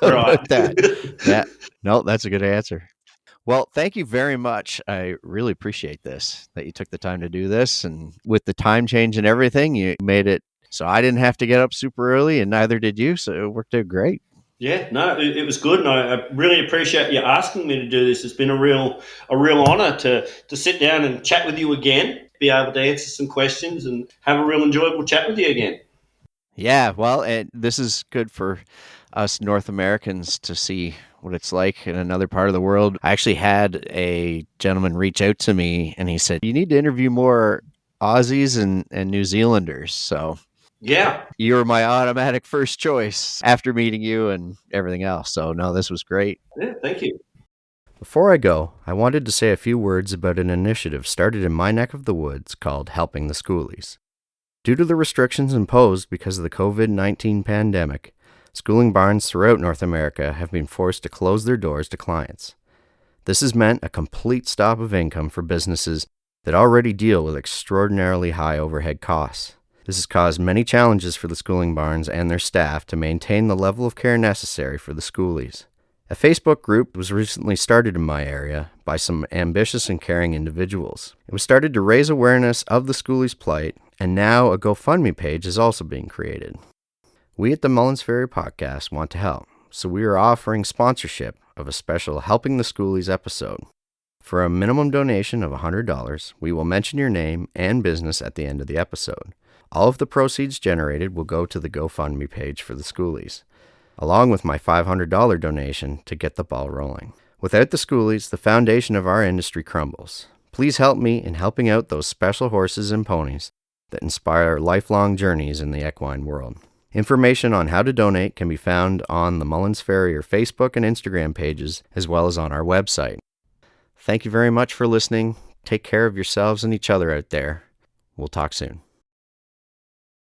Right. About that. Yeah. No, that's a good answer. Well, thank you very much. I really appreciate this, that you took the time to do this. And with the time change and everything, you made it so I didn't have to get up super early and neither did you. So it worked out great. Yeah, no, it was good. And I really appreciate you asking me to do this. It's been a real honor to sit down and chat with you again, be able to answer some questions and have a real enjoyable chat with you again. Yeah, well, and this is good for us North Americans to see what it's like in another part of the world. I actually had a gentleman reach out to me and he said, you need to interview more Aussies and New Zealanders. So yeah, you were my automatic first choice after meeting you and everything else. So no, this was great. Yeah, thank you. Before I go, I wanted to say a few words about an initiative started in my neck of the woods called Helping the Schoolies. Due to the restrictions imposed because of the COVID-19 pandemic, schooling barns throughout North America have been forced to close their doors to clients. This has meant a complete stop of income for businesses that already deal with extraordinarily high overhead costs. This has caused many challenges for the schooling barns and their staff to maintain the level of care necessary for the schoolies. A Facebook group was recently started in my area by some ambitious and caring individuals. It was started to raise awareness of the schoolies' plight, and now a GoFundMe page is also being created. We at the Mullins Ferry Podcast want to help, so we are offering sponsorship of a special Helping the Schoolies episode. For a minimum donation of $100, we will mention your name and business at the end of the episode. All of the proceeds generated will go to the GoFundMe page for the schoolies, along with my $500 donation to get the ball rolling. Without the schoolies, the foundation of our industry crumbles. Please help me in helping out those special horses and ponies that inspire lifelong journeys in the equine world. Information on how to donate can be found on the Mullins Farrier Facebook and Instagram pages, as well as on our website. Thank you very much for listening. Take care of yourselves and each other out there. We'll talk soon.